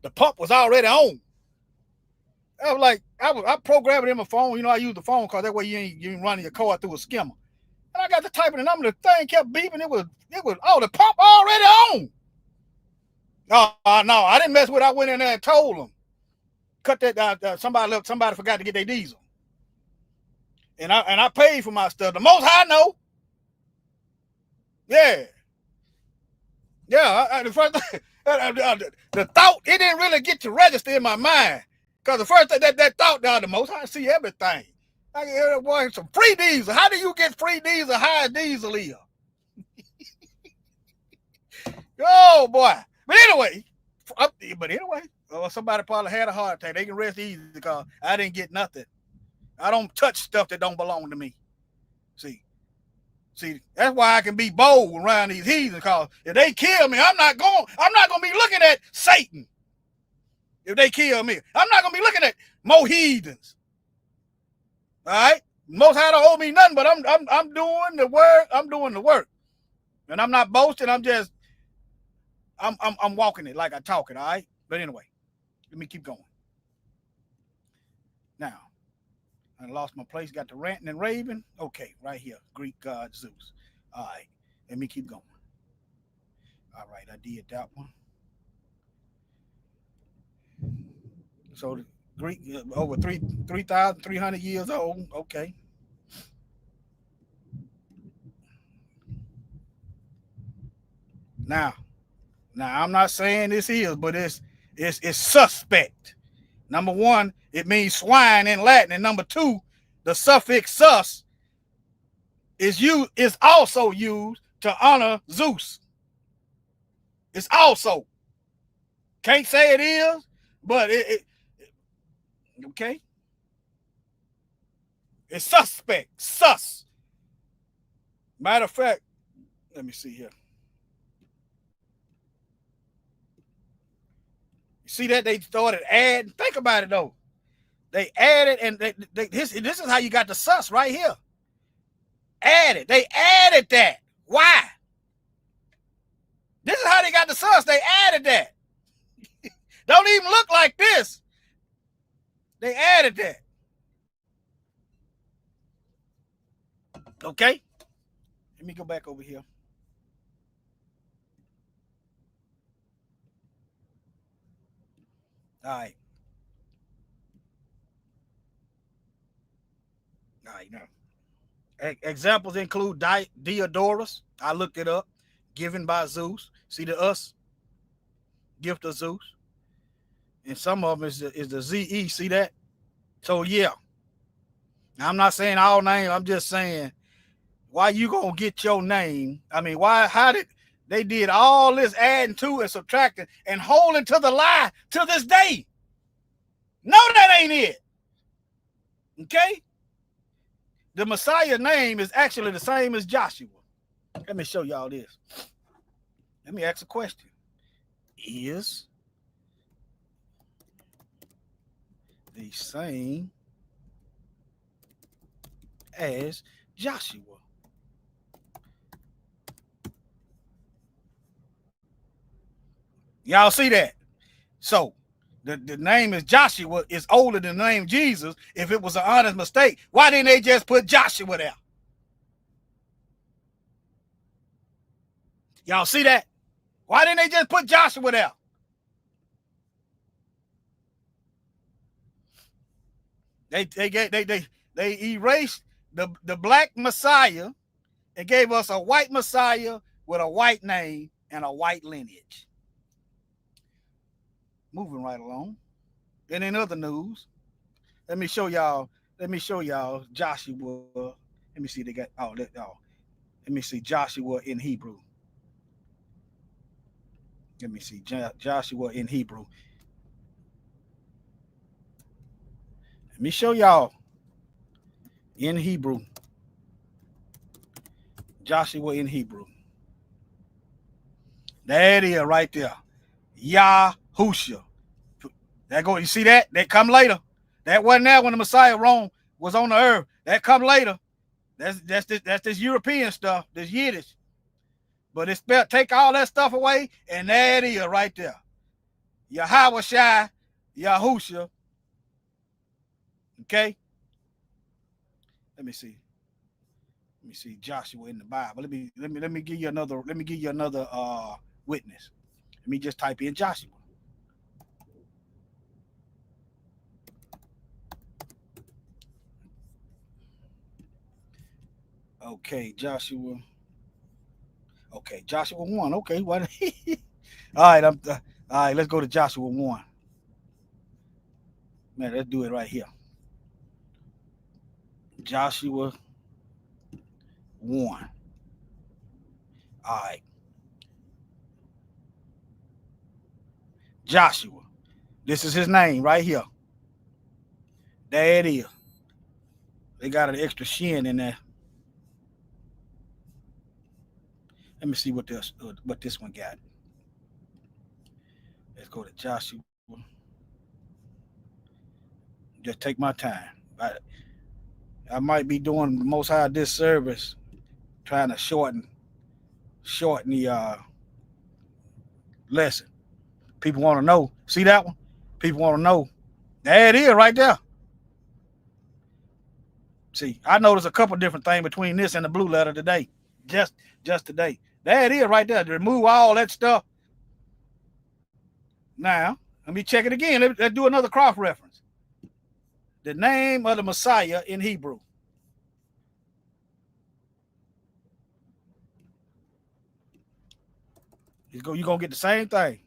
The pump was already on. I was like, I programmed it in my phone. You know, I use the phone because that way you ain't running your car through a skimmer. And I got to typing the number. The thing kept beeping. It was the pump already on. No, I didn't mess with it. I went in there and told them, cut that. Somebody forgot to get their diesel. And I paid for my stuff. The Most High know. Yeah. Yeah. The first the thought, it didn't really get to register in my mind. Because the first thing that thought, the Most High see everything. I get boy some free diesel. How do you get free diesel? High diesel is. Oh boy. But anyway, somebody probably had a heart attack. They can rest easy because I didn't get nothing. I don't touch stuff that don't belong to me. See, that's why I can be bold around these heathens, because if they kill me, I'm not gonna be looking at Satan. If they kill me, I'm not gonna be looking at more heathens. All right, Most High don't owe me nothing, but I'm doing the work. I'm doing the work, and I'm not boasting. I'm walking it like I talk it. All right, but anyway, let me keep going. Now, I lost my place. Got the ranting and raving. Okay, right here, Greek god Zeus. All right, let me keep going. All right, I did that one. So the Greek over 3,300 years old. Okay. Now I'm not saying this is, but it's suspect. Number one, it means swine in Latin, and number two, the suffix sus is also used to honor Zeus. It's also, can't say it is, but it okay. It's suspect, sus. Matter of fact, let me see here. See that they started adding? Think about it though. They added, and this is how you got the sus right here. Added. They added that. Why? This is how they got the sus. They added that. Don't even look like this. They added that. Okay. Let me go back over here. All right. All right, now. Examples include Diodorus. I looked it up. Given by Zeus. See the us? Gift of Zeus. And some of them is the ZE. See that? So, yeah. Now, I'm not saying all names. I'm just saying, why you going to get your name? I mean, how did they did all this adding to and subtracting and holding to the lie to this day? No, that ain't it. Okay? The Messiah name is actually the same as Joshua. Let me show y'all this. Let me ask a question. Is the same as Joshua? Y'all see that? So the name is Joshua is older than the name Jesus. If it was an honest mistake, why didn't they just put Joshua there? Y'all see that? Why didn't they just put Joshua there? They erased the black Messiah and gave us a white Messiah with a white name and a white lineage. Moving right along. And in other news, let me show y'all. Let me show y'all Joshua. Let me see. They got Let me see Joshua in Hebrew. Let me see Joshua in Hebrew. Let me show y'all in Hebrew. Joshua in Hebrew. There it is right there. Yahusha. That go. You see that? That come later. That wasn't there when the Messiah Rome was on the earth. That come later. That's this European stuff. This Yiddish. But it's spelled. Take all that stuff away, and there it is right there. Yahweh Shai, Yahusha. Okay. Let me see. Let me see Joshua in the Bible. Let me give you another. Let me give you another witness. Let me just type in Joshua. Okay, Joshua. Okay, Joshua 1. Okay, what? All right, all right. Let's go to Joshua 1. Man, let's do it right here. Joshua 1. All right, Joshua. This is his name right here. There it is. They got an extra shin in there. Let me see what this one got. Let's go to Joshua. Just take my time. I might be doing the Most High this service, trying to shorten the lesson. People want to know. See that one? People want to know. There it is right there. See, I noticed a couple different things between this and the blue letter today. Just today. There it is right there. To remove all that stuff. Now, let me check it again. Let's do another cross reference. The name of the Messiah in Hebrew. You're going to get the same thing.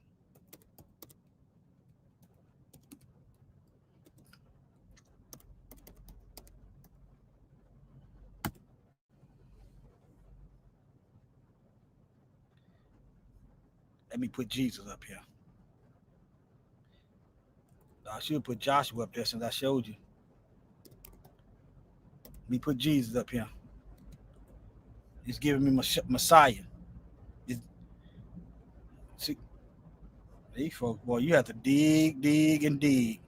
Let me put Jesus up here. I should put Joshua up there since I showed you. Let me put Jesus up here. He's giving me Messiah. See, these folks, boy, you have to dig, and dig.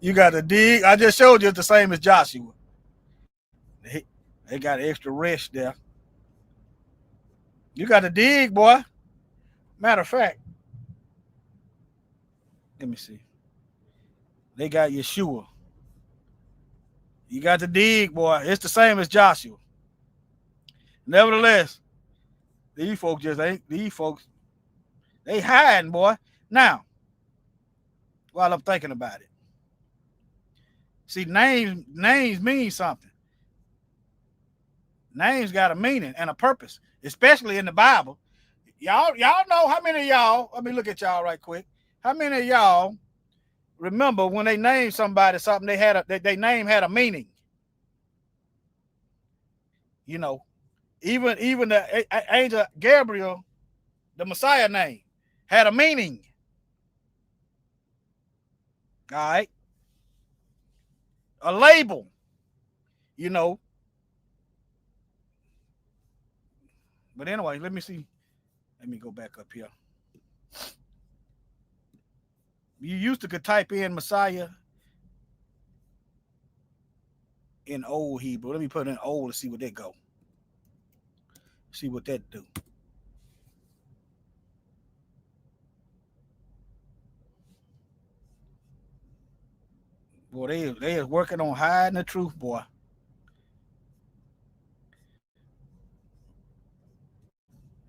You got to dig. I just showed you it's the same as Joshua. They got extra rest there. You got to dig, boy. Matter of fact, let me see. They got Yeshua. You got to dig, boy. It's the same as Joshua. Nevertheless, these folks just ain't. These folks, they hiding, boy. Now, while I'm thinking about it, see, names mean something. Names got a meaning and a purpose, especially in the Bible. Y'all know how many of y'all, let me look at y'all right quick. How many of y'all remember when they named somebody something, they name had a meaning? You know, even the angel Gabriel, the Messiah name, had a meaning. All right. A label, you know. But anyway, let me see. Let me go back up here. You used to could type in Messiah in Old Hebrew. Let me put it in Old to see what they go. See what that do. Boy, they is working on hiding the truth, boy.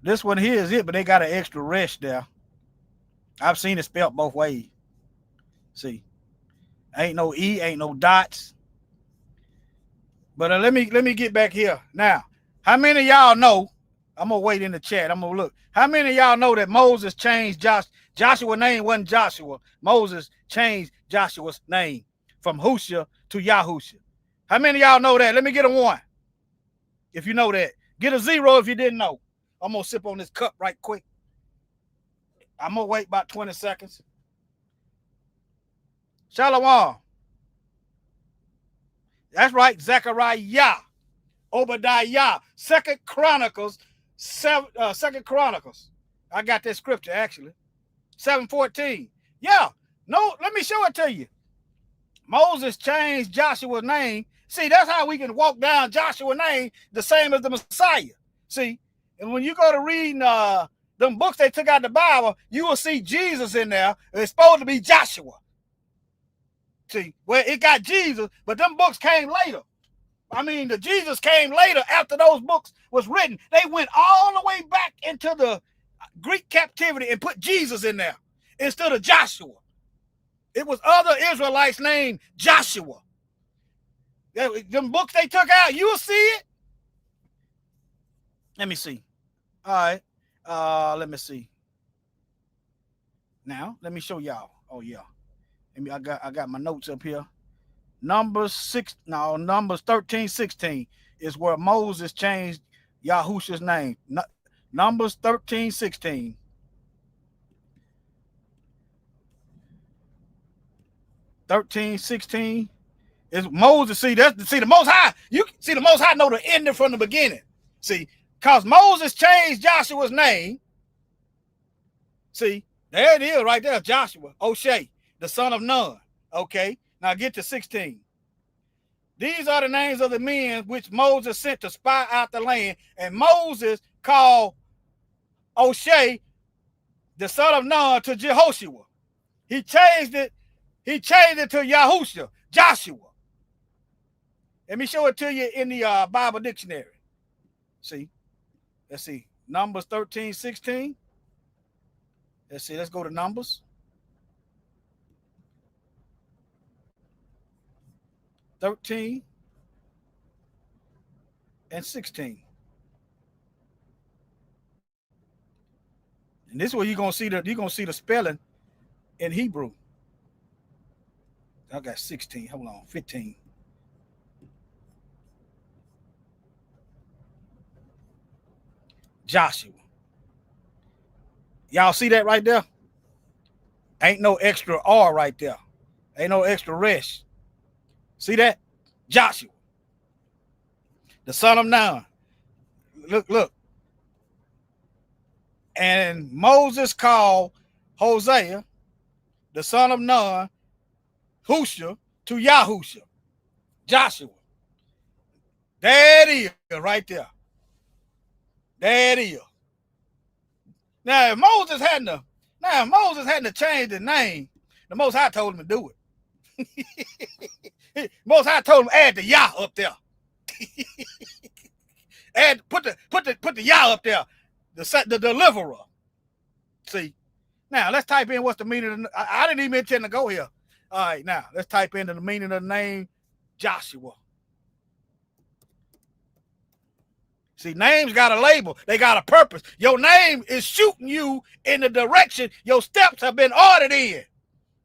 This one here is it, but they got an extra rest there. I've seen it spelt both ways. See. Ain't no E, ain't no dots. But let me get back here. Now, how many of y'all know? I'm gonna wait in the chat. I'm gonna look. How many of y'all know that Moses changed Joshua's name wasn't Joshua. Moses changed Joshua's name from Husha to Yahusha. How many of y'all know that? Let me get a 1. If you know that. Get a 0 if you didn't know. I'm gonna sip on this cup right quick. I'm gonna wait about 20 seconds. Shalom. That's right, Zechariah. Obadiah. Second Chronicles. Second Chronicles. I got that scripture actually. 7:14. Yeah. No, let me show it to you. Moses changed Joshua's name. See, that's how we can walk down Joshua's name the same as the Messiah. See, and when you go to reading them books they took out the Bible, you will see Jesus in there. It's supposed to be Joshua. See, well, it got Jesus, but them books came later. I mean, the Jesus came later after those books was written. They went all the way back into the Greek captivity and put Jesus in there instead of Joshua. It was other Israelites named Joshua. Them books they took out, you'll see it. Let me see. All right. Let me see. Now, let me show y'all. Oh, yeah. I got my notes up here. Numbers 13:16 is where Moses changed Yahusha's name. Numbers 13:16. 13:16 is Moses. See the Most High. You see the Most High know the ending from the beginning. See, because Moses changed Joshua's name. See, there it is right there, Joshua, O'Shea, the son of Nun. Okay, now get to 16. These are the names of the men which Moses sent to spy out the land. And Moses called O'Shea, the son of Nun, to Jehoshua. He changed it to Yahusha, Joshua. Let me show it to you in the Bible dictionary. See, let's see. Numbers 13:16. Let's see. Let's go to Numbers. 13 and 16. And this is where you're gonna see the spelling in Hebrew. I got 16. Hold on, 15. Joshua. Y'all see that right there? Ain't no extra R right there. Ain't no extra resh. See that? Joshua, the son of Nun. Look. And Moses called Hosea, the son of Nun, Husha, to Yahusha, Joshua. There it is, right there. There it is. Now, if Moses hadn't changed his name, the Most High told him to do it. Most High told him add the Yah up there. Add put the Yah up there. The deliverer. See. Now let's type in what's the meaning of I didn't even intend to go here. All right, now let's type in the meaning of the name Joshua. See, names got a label. They got a purpose. Your name is shooting you in the direction your steps have been ordered in.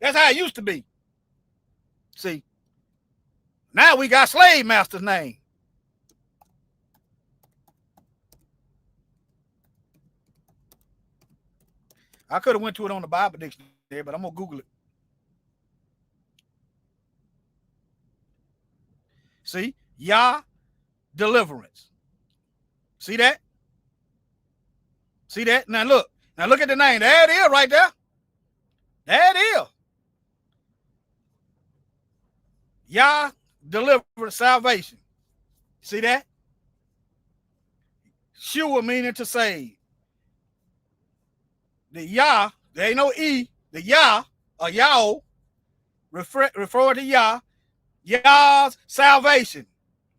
That's how it used to be. See, now we got slave master's name. I could have went to it on the Bible dictionary, but I'm going to Google it. See, Yah, deliverance. See that? See that? Now look at the name. There it is right there. There it is. Yah, deliverance, salvation. See that? Shua meaning to save. The Yah, there ain't no E. The Yah, or Yah, refer to Yah. Yah's salvation,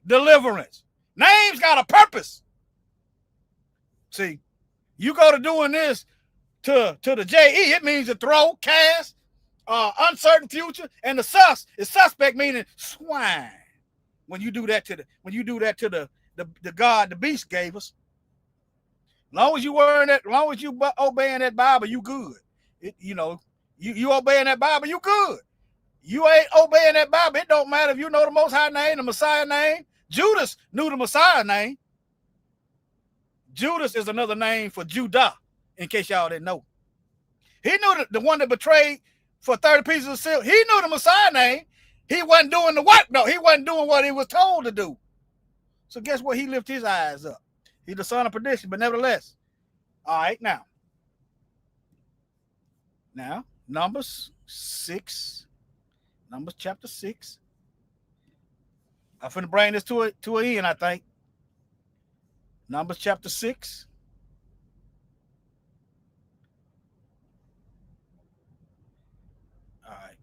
deliverance. Names got a purpose. See, you go to doing this to the J-E, it means to throw, cast, uncertain future, and the sus is suspect, meaning swine. When you do that to the God the beast gave us, as long as you wearing that, as long as you obeying that Bible, you good. You obeying that Bible, you good. You ain't obeying that Bible, it don't matter if you know the Most High name, the Messiah name. Judas knew the Messiah name. Judas is another name for Judah, in case y'all didn't know. He knew the one that betrayed for 30 pieces of silver. He knew the Messiah name. He wasn't doing the work, though. He wasn't doing what he was told to do. So guess what? He lifted his eyes up. He's the son of perdition, but nevertheless. All right, now, Numbers 6, Numbers chapter 6. I'm finna bring this to an end, I think. Numbers chapter 6. All right.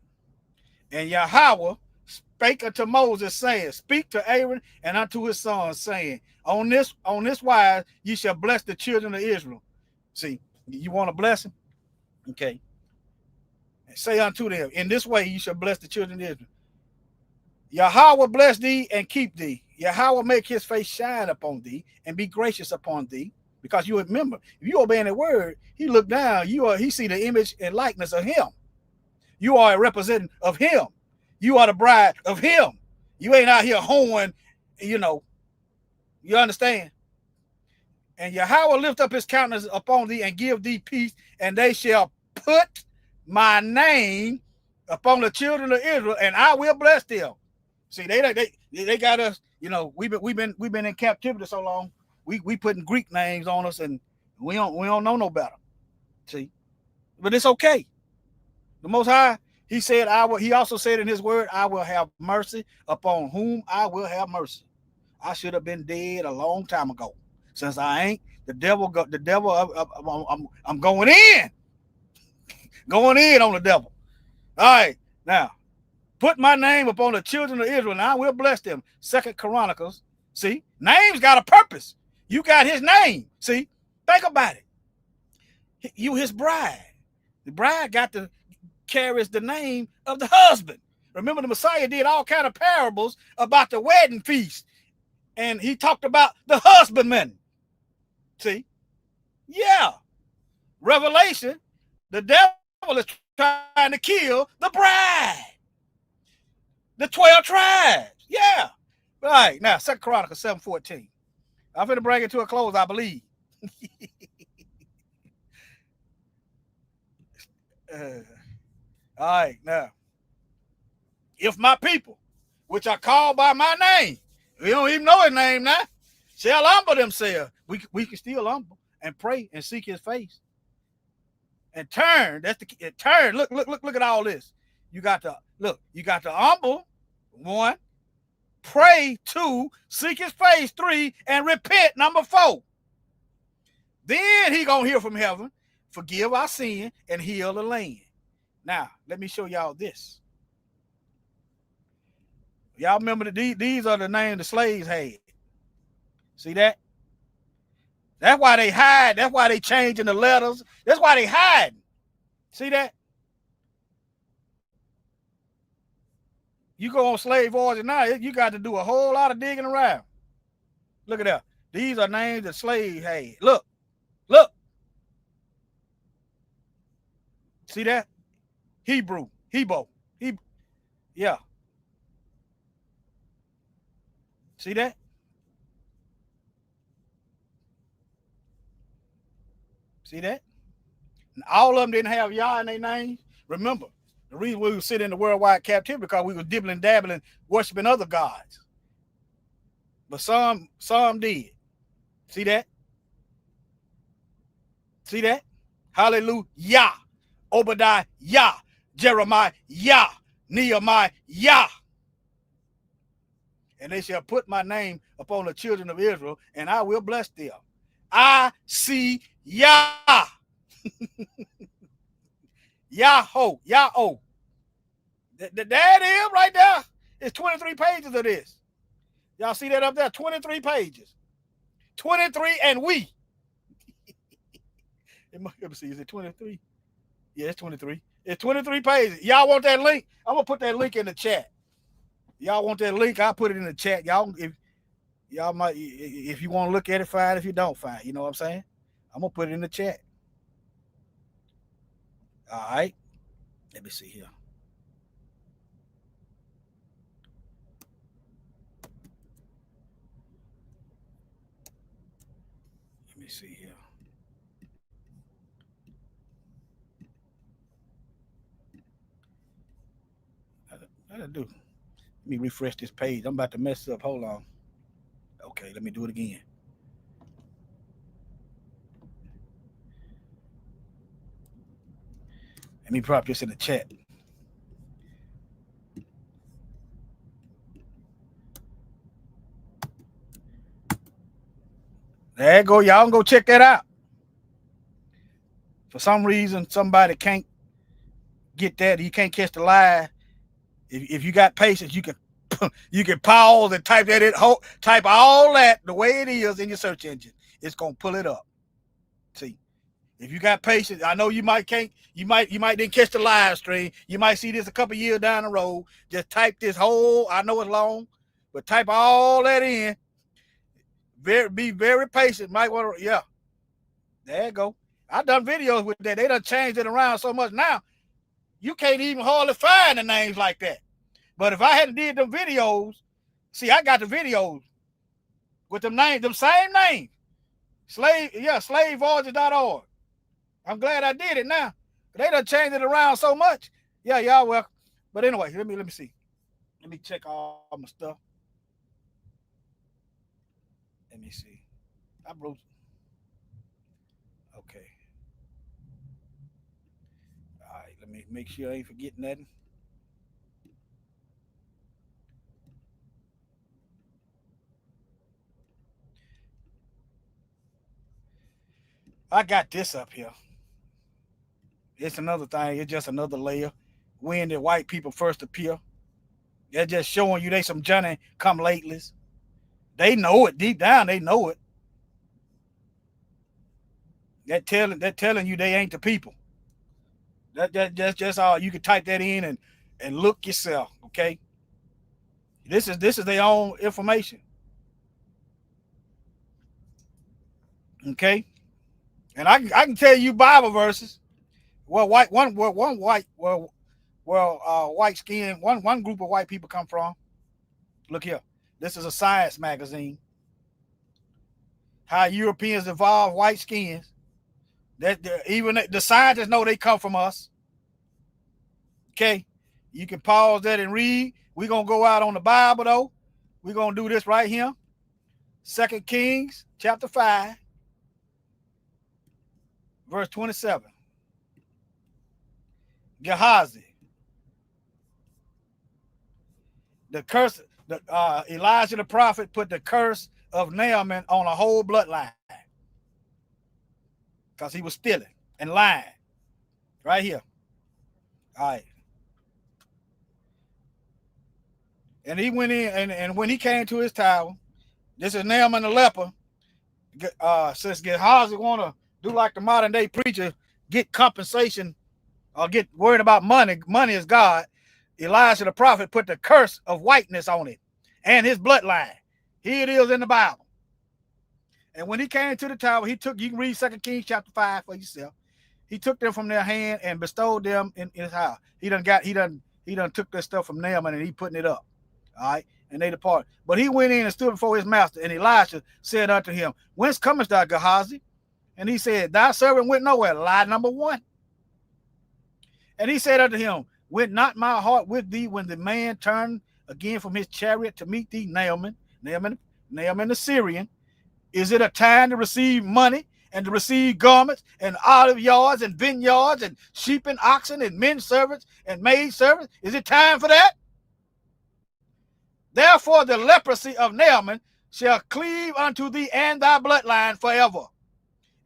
And Yahweh spake unto Moses, saying, speak to Aaron and unto his sons, saying, on this wise ye shall bless the children of Israel. See, you want a blessing? Okay. And say unto them, in this way you shall bless the children of Israel. Yahweh bless thee and keep thee. Yahweh make his face shine upon thee and be gracious upon thee. Because you remember, if you obey the word, he look down, he see the image and likeness of him. You are a representative of him. You are the bride of him. You ain't out here hoeing, you understand? And Yahweh lift up his countenance upon thee and give thee peace, and they shall put my name upon the children of Israel, and I will bless them. See, they got us, we've been in captivity so long. We putting Greek names on us, and we don't know no better. See, but it's okay. The Most High, he said, he also said in his word, I will have mercy upon whom I will have mercy. I should have been dead a long time ago. Since I ain't, I'm going in. Going in on the devil. All right, now, put my name upon the children of Israel, and I will bless them. 2 Chronicles. See, names got a purpose. You got his name. See, think about it. You his bride. The bride got to carries the name of the husband. Remember, the Messiah did all kind of parables about the wedding feast, and he talked about the husbandman. See, yeah. Revelation, the devil is trying to kill the bride. The 12 tribes. Yeah. All right, now 2 Chronicles 7:14. I'm going to bring it to a close, I believe. All right, now, if my people, which are called by my name, we don't even know his name now, shall humble themselves. We can still humble and pray and seek his face and turn. Turn. Look at all this. You got to humble, 1, pray, 2, seek his face, 3, and repent, 4. Then he gonna hear from heaven, forgive our sin, and heal the land. Now, let me show y'all this. Y'all remember that these are the names the slaves had. See that? That's why they hide. That's why they changing the letters. That's why they hide. See that? You go on slave origin now, you got to do a whole lot of digging around. Look at that. These are names that slaves had. Look. See that? Hebrew. Yeah. See that? See that? And all of them didn't have Yah in their names. Remember, the reason we were sitting in the worldwide captivity because we were dibbling, dabbling, worshiping other gods. But some did. See that? See that? Hallelujah. Obadiah, Yah. Jeremiah, Yah. Nehemiah, Yah. And they shall put my name upon the children of Israel, and I will bless them. I see Yah. Yahoo. That is right there. It's 23 pages of this. Y'all see that up there? 23 pages. 23 and we. Let me see. Is it 23? Yeah, it's 23. It's 23 pages. Y'all want that link? I'm gonna put that link in the chat. Y'all want that link? I'll put it in the chat. Y'all, if y'all might, if you want to look at it, fine. If you don't, fine. You know what I'm saying? I'm gonna put it in the chat. All right. Let me see here. Let me see here. That'll do. Let me refresh this page. I'm about to mess up. Hold on. Okay, let me do it again. Let me drop this in the chat. There you go. Y'all can go check that out. For some reason, somebody can't get that. You can't catch the lie. If you got patience, you can pause and type that in. Type all that the way it is in your search engine. It's gonna pull it up. See, if you got patience, I know you might can't. You might didn't catch the live stream. You might see this a couple years down the road. Just type this whole. I know it's long, but type all that in. Be very patient. Might want to. Yeah, there you go. I done videos with that. They done changed it around so much now. You can't even hardly find the names like that. But if I hadn't did them videos, see, I got the videos with them names, them same names. Slavevoyages.org. I'm glad I did it now. They done changed it around so much. Yeah, y'all welcome. But anyway, let me see. Let me check all my stuff. Let me see. I wrote. Okay. All right. Let me make sure I ain't forgetting nothing. I got this up here. It's another thing. It's just another layer. When the white people first appear, they're just showing you they some Johnny come latelys. They know it deep down. They know it. They're telling you they ain't the people. That's just all. You can type that in and look yourself. Okay. This is their own information. Okay. And I can tell you Bible verses. Well, white skin one group of white people come from. Look here. This is a science magazine. How Europeans evolved white skins. That even the scientists know they come from us. Okay. You can pause that and read. We're gonna go out on the Bible though. We're gonna do this right here. 2 Kings chapter 5, verse 27. Gehazi. The curse, Elijah the prophet put the curse of Naaman on a whole bloodline. Because he was stealing and lying. Right here. All right. And he went in, and when he came to his tower, this is Naaman the leper. Since Gehazi want to do like the modern day preacher, get compensation or get worried about money. Money is God. Elijah the prophet put the curse of whiteness on it and his bloodline. Here it is in the Bible. And when he came to the tower, he took, you can read 2 Kings chapter 5 for yourself. He took them from their hand and bestowed them in his house. He done took their stuff from Naaman and he putting it up. All right. And they departed. But he went in and stood before his master. And Elisha said unto him, whence comest thou, Gehazi? And he said, thy servant went nowhere. Lie number one. And he said unto him, went not my heart with thee when the man turned again from his chariot to meet thee, Naaman the Syrian? Is it a time to receive money and to receive garments and olive yards and vineyards and sheep and oxen and men servants and maid servants? Is it time for that? Therefore the leprosy of Naaman shall cleave unto thee and thy bloodline forever.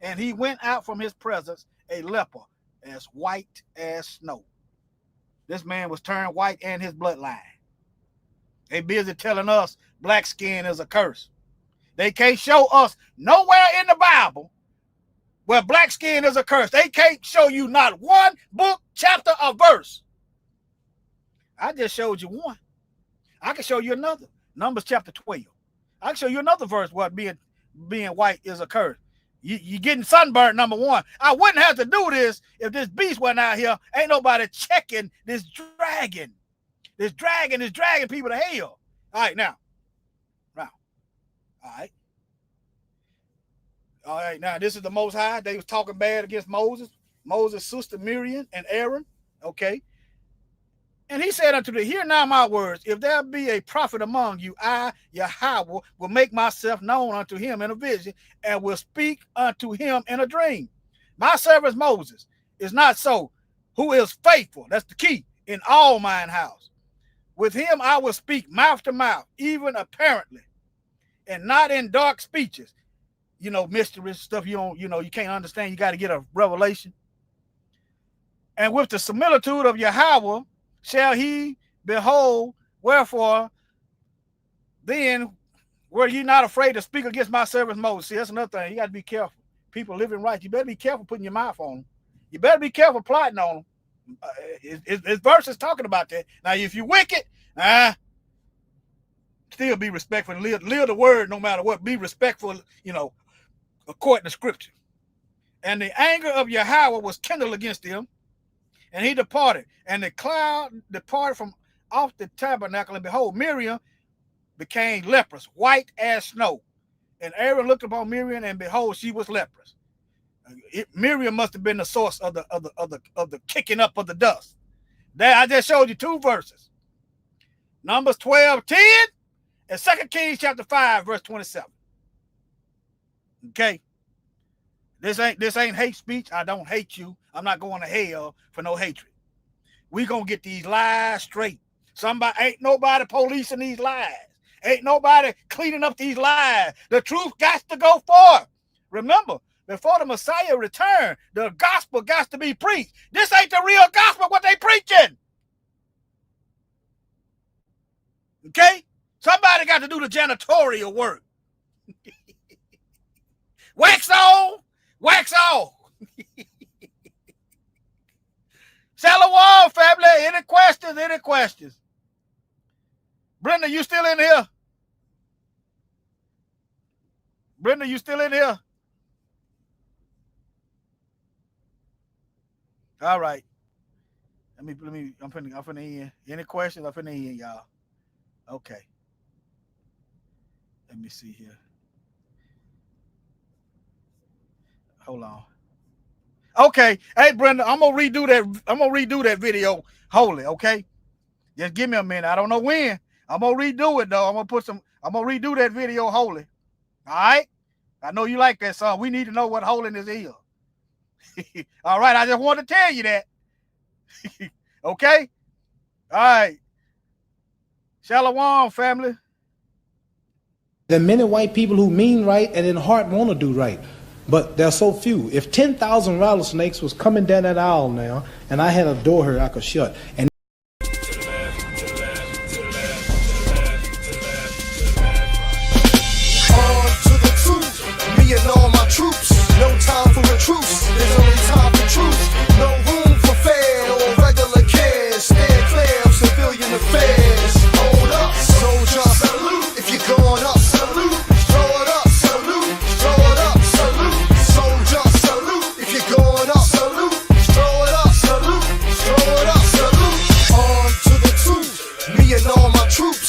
And he went out from his presence a leper, as white as snow. This man was turned white and his bloodline. They busy telling us black skin is a curse. They can't show us nowhere in the Bible where black skin is a curse. They can't show you not one book, chapter, or verse. I just showed you one. I can show you another. Numbers chapter 12. I can show you another verse where being white is a curse. You getting sunburned, number one. I wouldn't have to do this if this beast wasn't out here. Ain't nobody checking this dragon. This dragon is dragging people to hell. All right, now. All right, now this is the Most High. They was talking bad against Moses. Moses' sister Miriam and Aaron. Okay. And he said unto them, hear now my words. If there be a prophet among you, I, Yahweh, will make myself known unto him in a vision and will speak unto him in a dream. My servant Moses is not so, who is faithful. That's the key in all mine house. With him I will speak mouth to mouth, even apparently, and not in dark speeches. You know, mysterious stuff you can't understand. You got to get a revelation. And with the similitude of Yahweh shall he behold, wherefore then were ye not afraid to speak against my servant Moses? See, that's another thing. You got to be careful. People living right. You better be careful putting your mouth on them. You better be careful plotting on them. This verse is talking about that. Now, if you wicked, still be respectful. Live the word no matter what. Be respectful, according to scripture. And the anger of Yahweh was kindled against them, and he departed. And the cloud departed from off the tabernacle, and behold, Miriam became leprous, white as snow. And Aaron looked upon Miriam, and behold, she was leprous. Miriam must have been the source of the kicking up of the dust. There, I just showed you two verses. Numbers 12:10 and 2 Kings chapter 5, verse 27. Okay. This ain't hate speech. I don't hate you. I'm not going to hell for no hatred. We gonna get these lies straight. Ain't nobody policing these lies. Ain't nobody cleaning up these lies. The truth got to go forth. Remember, before the Messiah return, the gospel got to be preached. This ain't the real gospel, what they preaching. Okay? Somebody got to do the janitorial work. Wax on, wax off. Shalom, family. Any questions? Any questions? Brenda, you still in here? Brenda, you still in here? All right. I'm finna in. Any questions? I'm finna in, y'all. Okay. Let me see here. Hold on. Okay. Hey, Brenda, I'm gonna redo that video wholly, okay? Just give me a minute. I don't know when. I'm gonna redo it though. I'm gonna redo that video wholly. All right? I know you like that song. We need to know what holiness is. All right, I just wanted to tell you that. Okay? All right. Shalom, family. There are many white people who mean right and in heart want to do right, but there are so few. If 10,000 rattlesnakes was coming down that aisle now, and I had a door here I could shut, and no time for a truce, there's only time for truth. No room for fair or regular cares. Stand clear of civilian affairs. Hold up, soldier, salute. If you're going up, salute. Throw it up, salute. Throw it up, salute. Soldier, salute. If you're going up, salute. Throw it up, salute. Throw it up, salute. On to the truth, me and all my troops.